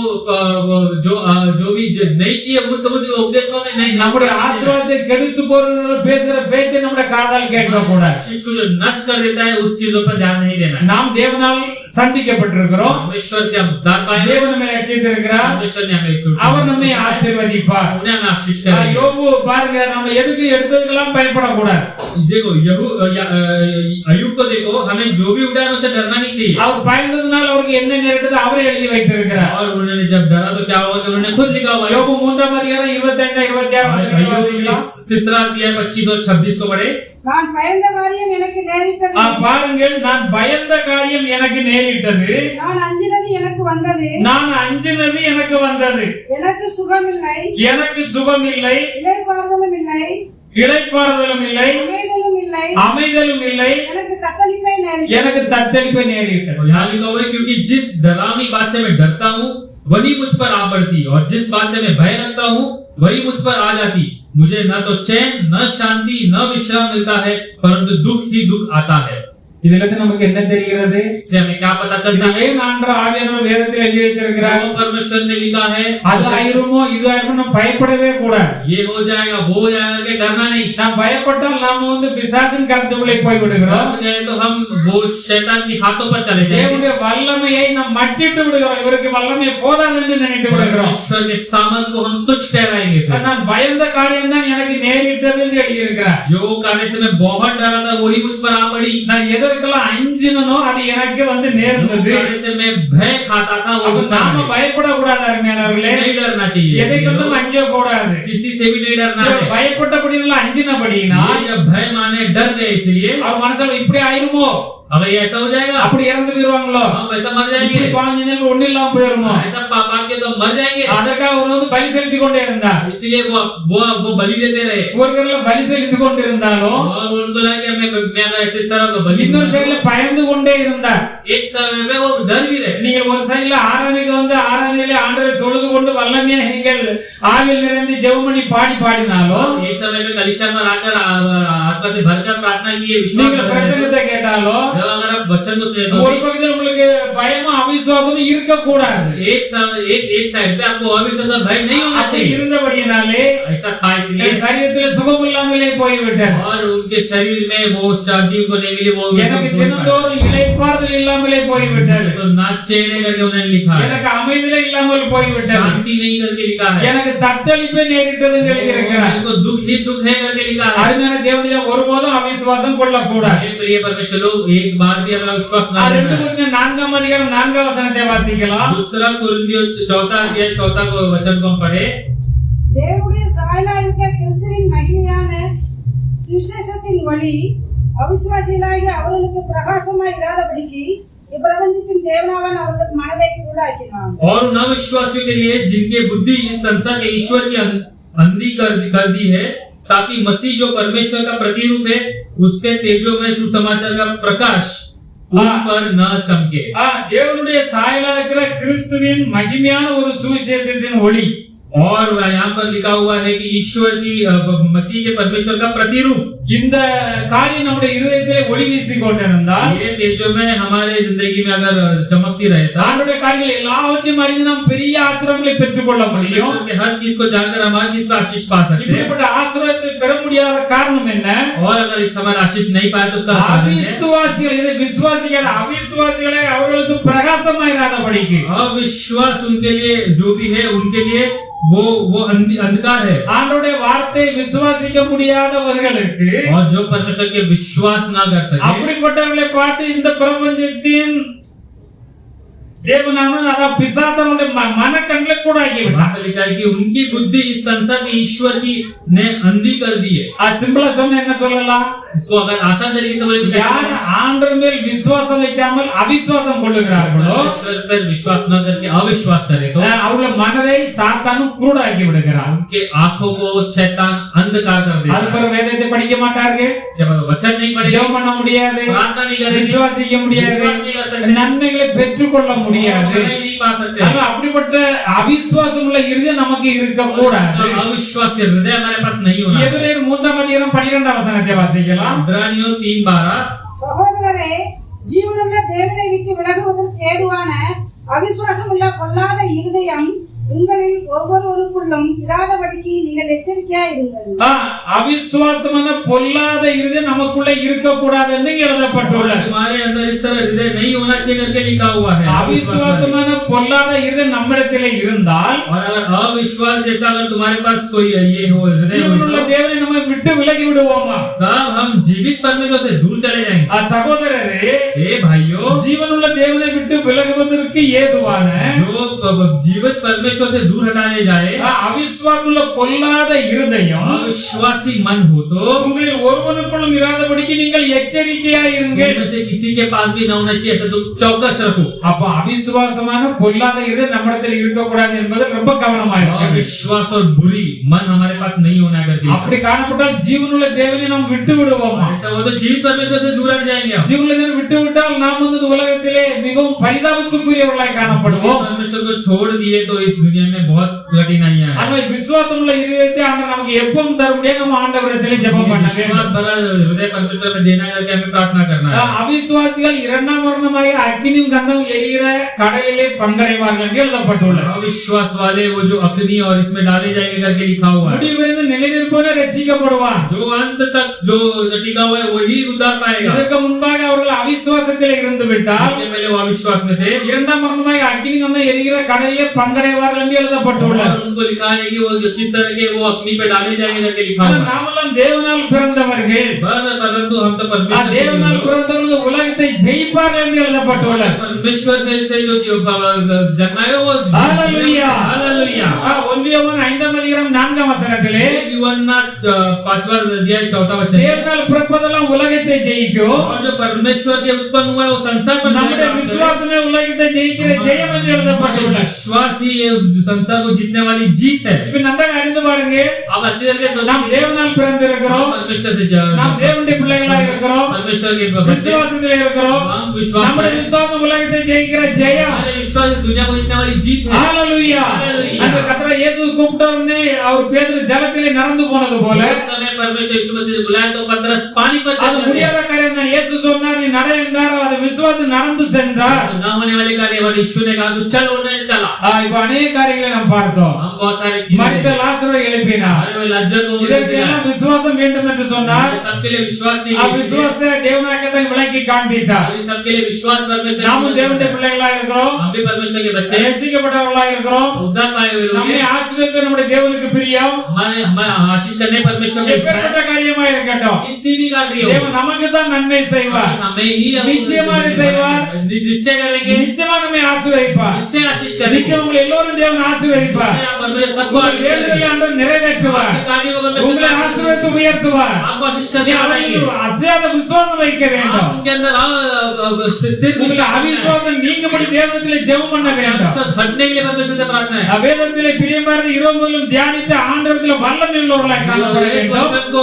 जो भी नहीं चाहिए वो सब उपदेशों में नहीं। நம்முடைய ஆசீர்வாதத்தை கெடுத்து போறவர்கள் பேசுற பேச்சை நம்முடைய காதால் கேட்க கூடாது. शिष्य को जो नष्ट कर देता है उस चीजों पर ध्यान नहीं देना। நாம் தேவனால் சந்திக்கப்பட்டிருக்கிறோம். परमेश्वर के हम दान पाए, தேவன் நம்மை ரட்சித்திருக்கிறார். परमेश्वर ने हमें छूट அவர் நம்மை ஆசீர்வதிப்பார். उन्हें हमें आशीष करेंगे। யோபு பாருங்க, நம்ம எதுக்கு எடுத்ததுக்கெல்லாம் பயப்படக்கூடாது. देखो अय्यूब को देखो, हमें जो भी उठा है उससे डरना नहीं चाहिए। அவர் பயந்ததுனால அவருக்கு என்ன நேரிட்டது அவரே எழுதி வைத்திருக்கிறார். और उन्होंने जब डरा तो क्या हुआ कि उन्होंने खुद लिखा हुआ है। யோபு 3ஆம் அதிகாரம் 25 26 तीसरा अध्याय 25 और 26 को पढ़े। நான் பயந்த காரியம் எனக்கு நேரிட்டது, பாருங்கள், நான் பயந்த காரியம் எனக்கு நேரிட்டது, நான் அஞ்சினது எனக்கு வந்தது, நான் அஞ்சினது எனக்கு வந்தது, எனக்கு சுகமில்லை, எனக்கு சுகமில்லை, இளைப்பாறுதலும் இல்லை, இளைப்பாறுதலும் இல்லை, அமைதலும் இல்லை, அமைதலும் இல்லை, எனக்கு தத்தளிப்பை நேரிட்டது. எனக்கு தத்தளிப்பை நேரிட்டது. और यहाँ लिखा हुआ है क्योंकि जिस डरावनी बात से मैं डरता हूँ वही मुझ पर आ पड़ती, और जिस बात से मैं भय रखता हूँ वही मुझ पर आ जाती। मुझे न तो चैन, न शांति, न विश्राम मिलता है, परंतु दुख ही दुख आता है। இதிலிருந்து நமக்கு என்ன தெரிகிறது? इससे हमें क्या पता चलता है? ஏன் ஆண்டவர் ஆவியானவர் வேதத்தில் எழுதி வைத்திருக்கிறார்? वो परमेश्वर ने लिखा है அது ஆயிருமோ இது ஆயிருமோ நம்ம பயப்படவே கூடாது. ये हो जाएगा वो हो जाएगा के डरना नहीं। நாம் பயப்பட்டால் நாம பிசாசின் கருத்துக்குள்ளே போய் விடுகிறோம். डर गए तो हम वो शैतान के हाथों पर चले जाएंगे। தேவனுடைய வல்லமையை நாம் மட்டிட்டு விடுகிறோம். இவருக்கு வல்லமை போதாது என்று நினைத்து விடுகிறோம். ईश्वर के सामर्थ को हम तुच्छ ठहराएंगे। நான் பயந்த காரியம் தான் எனக்கு நேரிட்டது என்று எழுதியிருக்கிறார். जो कार्य से मैं बहुत डरा था वही मुझ पर आ पड़ी। நான் எதற்கெல்லாம் அஞ்சினனோ அது எனக்கு நேர்ந்தது. कार्य से मैं भय खाता था वो मुझ पर நாம आ பயப்படக்கூடாது அருமையானவர்களே. नहीं डरना चाहिए। எதை கொண்டும் அஞ்ச கூடாது. किसी से भी नहीं डरना है। பயப்பட்டபடியெல்லாம் அஞ்சினபடினா ये जब भय माने डर गए इसलिए அவர் மனசுல இப்படி ஆயிருமோ, अगर ये ऐसा हो जाएगा அப்படி இறந்து போயிருவாங்களோ, हम वैसा मर जाएंगे, இப்படி பாஞ்சு ஒண்ணு இல்லாம போயிருமோ, ऐसा पाप के तो मर जाएंगे। அதற்காக அவர் பலி செலுத்தி கொண்டே இருந்தார். इसलिए वो बलि देते रहे। ஒருவர்கள பலி செலுத்தி கொண்டு இருந்தாலும் और उनको लगा कि मैं ऐसे इस तरह का बलि இன்னொரு சைடுல பயந்து கொண்டே இருந்தார். एक समय में वो डर भी रहे। நீங்க ஒரு சைடுல ஆராதனைக்கு ஆராதனையிலே ஆண்டவரை தொழுது கொண்டு வல்லமையா நீங்கள் ஆவியில் நிறைந்து ஜெபம் பண்ணி பாடினாலும், एक समय में कलीसिया में आकर आत्मा से भरकर प्रार्थना किए, विश्वास நீங்கள் பிரசங்கத்தை கேட்டாலும் जब अगर आप वचन को सुने तो ஒரு பக்கத்தில் உங்களுக்கு பயமும் அவிசுவாசமும் இருக்க கூடாது. एक साइड पे आपको अविश्वास और भय नहीं होना அப்படி चाहिए। இருந்தபடியினாலே ऐसा था इसलिए சரீரத்தில் சுகம் இல்லாமலே போய்விட்டார். और उनके शरीर में वो शांति उनको नहीं मिली। वो எனக்கு தினந்தோறும் இளைப்பாறுதல் இல்லாமலே போய்விட்டார். तो नाचेने करके उन्होंने लिखा है, எனக்கு அமைதியே இல்லாமல் போய்விட்டார். शांति नहीं करके लिखा है, எனக்கு தத்தளிப்பை நேரிட்டது என்று எழுதியிருக்கிறார். उनको दुख ही दुख है करके लिखा है। அருமையான தேவனுடைய ஒருபோதும் அவிசுவாசம் கொள்ளக்கூடாது. हे प्रिय परमेश्वर लोग, एक बार भी हमें विश्वास ना அது करना है। 2 4ஆம் அதிகாரம் 4ஆம் வசனத்தை வாசிக்கலாம். दूसरा कुरिन्थियों 4 अध्याय 4 वचन को हम पढ़े। தேவனுடைய சாயலா இருக்க கிறிஸ்துவின் மகிமையான சுவிசேஷத்தின் ஒளி அவிசுவாசிகளாகிய அவர்களுக்கு பிரகாசமாய் இராதபடிக்கு இப்பிரபஞ்சத்தின் தேவனாவன் அவர்களுக்கு மனதை கூடாக்கினான். और उन अविश्वासियों के लिए जिनके बुद्धि इस संसार के ईश्वर की अंधी कर दी है, ताकि मसीह जो परमेश्वर का प्रतिरूप है उसके तेजो में सुसमाचार का प्रकाश उन पर न चमके। தேவனுடைய சாயலா இருக்கிற கிறிஸ்துவின் மகிமையான ஒரு சுவிசேஷத்தின் ஒளி, और यहाँ पर लिखा हुआ है कि ईश्वर की मसीह के परमेश्वर का प्रतिरूप, இந்த காரியம் நம்முடைய இருதயத்திலே ஒளி வீசி கொண்டிருந்தால், ये तेजो में हमारे जिंदगी में अगर चमकती रहे तो ஆண்டவருடைய காரியங்கள் எல்லாவற்றையும் அறிந்து நாம் பெரிய ஆசீர்வாதங்களை பெற்றுக்கொள்ள முடியும். परमेश्वर के हर चीज को जानकर हम हर चीज का आशीष पा सकते हैं। இப்படிப்பட்ட ஆசீர்வாதத்தை பெற முடியாத காரணம் என்ன? और अगर इस समय आशीष नहीं पाए तो उसका कारण है அவிசுவாசிகள், இது விசுவாசிகள் அவிசுவாசிகளை அவர்களுக்கு பிரகாசமாயிராதபடிக்கு. अविश्वास उनके लिए जो भी है उनके लिए वो अंधकार है। ஆண்டவருடைய வார்த்தையை விசுவாசிக்க முடியாதவர்களுக்கு, और जो परमेश्वर के विश्वास ना कर सके, அப்படிப்பட்டவர்களை பார்த்து இந்த பிரபஞ்சத்தின் தேவனானவன் அதாவது பிசாசனுடைய மனக்கண்களை கூட ஆக்கிவிட்டான். वहाँ पे लिखा है कि उनकी बुद्धि इस संसार के ईश्वर की ने अंधी कर दी है। சிம்பிளா சொன்னா என்ன சொல்லலாம்? इसको अगर आसान तरीके से बोले तो யார் ஆண்டவர் மேல் விசுவாசம் வைக்காமல் அவிசுவாசம் கொள்ளுகிறார்களோ, ईश्वर पर विश्वास न करके अविश्वास करे तो அவர்கள் மனதை சாத்தானும் குருடாக்கி விடுகிறார். उनके आंखों को शैतान अंधकार कर देता அதுக்கு है। வேதத்தை படிக்க மாட்டார்கள், जब वचन नहीं पढ़ेंगे, ஜெபம் பண்ண முடியாது, प्रार्थना नहीं करेंगे, விசுவாசிக்க முடியாது, विश्वास नहीं कर सकते, நன்மைகளை பெற்றுக்கொள்ள முடியாது. नहीं पा सकते। ஆனா அப்படிப்பட்ட அவிசுவாசம் உள்ள இருதயம் நமக்கு இருக்க கூடாது. अविश्वास के हृदय हमारे पास नहीं होना। எபிரேயர் 3ஆம் அதிகாரம் 12ஆம் வசனத்தை வாசிக்கலாம். इब्रानियों 3:12 சகோதரரே, ஜீவனுள்ள தேவனை விட்டு விலகுவதற்கு ஏதுவான அவிசுவாசம் உள்ள பொல்லாத இருதயம் உங்களில் ஒவ்வொருவருக்குள்ளும் இராதபடிக்கு நீங்கள் எச்சரிக்கையாயிருங்கள். அவிசுவாசமான பொல்லாத இருதயம் நமக்குள்ள இருக்கக்கூடாது என்று எழுதப்பட்டுள்ளது. तुम्हारे अंदर इस तरह हृदय नहीं होना चाहिए करके लिखा हुआ है। அவிசுவாசமான பொல்லாத இருதயம் நம்மிடத்திலே இருந்தால், और अगर अविश्वास जैसा अगर तुम्हारे पास कोई ये हो हृदय हो, ஜீவனுள்ள தேவனை நம்ம விட்டு விலகி விடுவோமா? तब हम जीवित परमेश्वर से दूर चले जाएंगे। சகோதரரே, हे भाइयों, ஜீவனுள்ள தேவனை விட்டு விலகுவதற்கு ஏதுவான जो जीवित परमेश्वर से दूर हटाने जाए, அவிசுவாசமுள்ள பொல்லாத இருதயம் अविश्वासी मन हो तो உங்களில் ஒருவனுக்குள்ளும் இராதபடிக்கு நீங்கள் எச்சரிக்கையாயிருங்கள். इनमें से किसी के पास भी ना होना चाहिए, ऐसा तो चौकस रखो। அப்ப அவிசுவாசமான பொல்லாத இருதயம் நம்மிடத்தில் இருக்கக்கூடாது என்பது ரொம்ப கவனமாயிருக்கும். अविश्वास और बुरी मन हमारे पास नहीं होना है करके। அப்படி காணப்பட்டால் ஜீவனுள்ள தேவனை நாம் விட்டு விடுவோமா? ऐसा हो तो जीवित परमेश्वर से दूर हट जाएंगे हम। ஜீவனுள்ள தேவனை விட்டு விட்டால் நாம் இந்த உலகத்திலே மிகவும் பரிதாபத்துக்குரியவர்களாய் காணப்படுவோம். परमेश्वर को छोड़ दिए तो इस दुनिया में बहुत कठिनाइयां हैं। ஆனால் விசுவாசம் உள்ள இருதயத்தை ஆண்டவர் நமக்கு எப்பவும் தரும்படியாக நம்ம ஆண்டவரிடத்திலே ஜெபம் பண்ண வேண்டும். विश्वास भरा हृदय परमेश्वर में देना करके हमें प्रार्थना करना है। அவிசுவாசிகள் இரண்டாம் மரணமாக அக்கினியும் கந்தமும் எரிகிற கடலிலே பங்கடைவார்கள் என்று எழுதப்பட்டுள்ளது. अविश्वास वाले वो जो अग्नि और इसमें डाले जाएंगे करके लिखा हुआ है। முடிவடைந்து நிலைநிற்பவனே ரட்சிக்கப்படுவான். जो अंत तक जो टिका हुआ है वही उद्धार पाएगा। இதற்கு मुன்பாக அவர்கள் அவிசுவாசத்திலே இருந்து விட்டால், इससे पहले वो अविश्वास में थे இரண்டாம் மரணமாக அக்கினி கந்தம் எரிகிற கடலிலே பங்கடைவார்கள் என்று எழுதப்பட்டுள்ளது. और उनको लिखा है कि वो किस तरह के वो अग्नि पे डाले जाएंगे करके लिखा हुआ है। நாமெல்லாம் தேவனால் பிறந்தவர்கள். परंतु हम तो परमेश्वर से தேவனால் பிறந்தவர்கள் உலகத்தை ஜெயிப்பார்கள் என்று எழுதப்பட்டுள்ளது. परमेश्वर से जो जन्मा है वो हालेलुया हालेलुया। 1 யோவான் 5ஆம் அதிகாரம் 4ஆம் வசனத்திலே यूहन्ना 5वां अध्याय 4वां वचन, தேவனால் பிறப்பதெல்லாம் உலகத்தை ஜெயிக்கும், और जो परमेश्वर के उत्पन्न हुआ है वो संसार पर நம்முடைய விசுவாசமே உலகத்தை ஜெயிக்கிற ஜெயம் என்று எழுதப்பட்டுள்ளது. विश्वास ही ये संसार को जीतने वाली जीत है। இப்ப நன்றாக அறிந்து பாருங்க, अब अच्छी तरह से நாம் தேவனால் பிறந்திருக்கிறோம், परमेश्वर से நாம் தேவனுடைய பிள்ளைகளாக இருக்கிறோம், परमेश्वर के बच्चे, விசுவாசத்திலே இருக்கிறோம். हम विश्वास நம்முடைய करें। விசுவாசம் உலகத்தை ஜெயிக்கிற ஜெயம். हमारे विश्वास से दुनिया को जीतने वाली जीत है। ஹalleluya. हालेलुया। அந்த கர்த்தரை இயேசு கூப்பிட்டவுடனே அவர் பேதுரு ஜலத்திலே நடந்து போனது போல, उस समय परमेश्वर यीशु मसीह ने बुलाया तो पतरस पानी पर அது चल முடியாத காரியம் தான். இயேசு சொன்னார் நீ நட என்றார், அது விசுவாசம் நடந்து சென்றார். ना होने वाले कार्य और यीशु ने कहा तो चल, उन्होंने चला। இப்ப अनेक காரியங்களை நாம் பார்த்தோம். हम बहुत सारे चीजें மரித்த லாசருவை எழுப்பினார். हमारे में लज्जा को இதற்கெல்லாம் விசுவாசம் வேண்டும் என்று சொன்னார். सबके लिए विश्वास चाहिए। விசுவாசத்தை தேவனாக்கத்தை விளக்கி காண்பித்தார். अभी सबके लिए विश्वास परमेश्वर நாமும் தேவனுடைய பிள்ளைகளா இருக்கிறோம், हम भी परमेश्वर के बच्चे ரட்சிக்கப்பட்டவர்களா இருக்கிறோம். उद्धार पाए हुए लोग நம்மை हैं। ஆசீர்வதிக்க நம்முடைய தேவனுக்கு பிரியம். हमें आशीष करने परमेश्वर की इच्छा है। எப்பேற்பட்ட காரியமா இருக்கட்டும், किसी भी कार्य हो தேவன் நமக்கு தான் நன்மை செய்வார். हमें ही நிச்சயமாக செய்வார். निश्चय करेंगे, நிச்சயமாக நம்மை ஆசீர்வதிப்பார். निश्चय आशीष करेंगे। நிச்சயம் உங்களை எல்லோரும் தேவன் ஆசீர்வதிப்பார். निश्चय परमेश्वर सबको உங்கள் आशीष करेंगे। வேண்டுதலை ஆண்டவர் நிறைவேற்றுவார். आपके कार्यों को परमेश्वर உங்களை ஆசீர்வதித்து உயர்த்துவார். आपको आशीष நீ करके बढ़ाएंगे। அவருக்கு அசையாத விசுவாசம் வைக்க आप வேண்டும். उनके अंदर स्थिर உங்கள் विश्वास रखना है। அவிசுவாசம் நீங்கும்படி தேவனிடத்திலே ஜெபம் பண்ண வேண்டும். विश्वास हटने के लिए परमेश्वर से प्रार्थना है। வேதத்திலே பிரியமானது இரவு முழுவதும் தியானித்து ஆண்டவரிடத்திலே வல்லமை உள்ளவர்களாய் காணப்பட इस வேண்டும். वचन को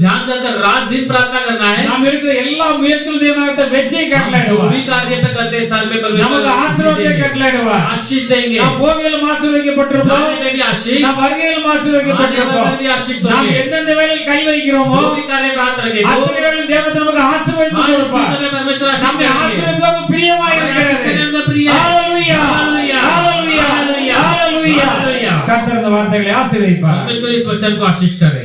ध्यान कर रात दिन प्रार्थना करना है। நாம் இருக்கிற எல்லா முயற்சிகளும் தேவனாகிட்ட வெற்றியை जो கட்டளையிடுவார். भी कार्य पे करते हैं साल में நமக்கு ஆசீர்வாதத்தை परमेश्वर கட்டளையிடுவார். आशीष देंगे। நாம் போகையிலும் ஆசீர்வதிக்கப்பட்டிருப்போம், जाने में भी आशीष, நாம் வருகையிலும் आने ஆசீர்வதிக்கப்பட்டிருப்போம். में भी आशीष நாம் होंगे। எந்தெந்த வேளையில் கை வைக்கிறோமோ जो भी कार्य पे हाथ रखेंगे, அத்தனை வேளையில் தேவன் நமக்கு ஆசீர்வதித்து கொடுப்பார். परमेश्वर आशीष நம்மை देंगे। ஆசீர்வதிப்பது பிரியமாய் आशीष करने இருக்கிறது. उनका प्रिय है। ஹalleluya, हालेलुया, ஹalleluya, हालेलुया, ஹalleluya. हालेलुया। கர்த்தர் இந்த வார்த்தைகளை ஆசீர்வதிப்பார். परमेश्वर इस वचन को आशीष करे।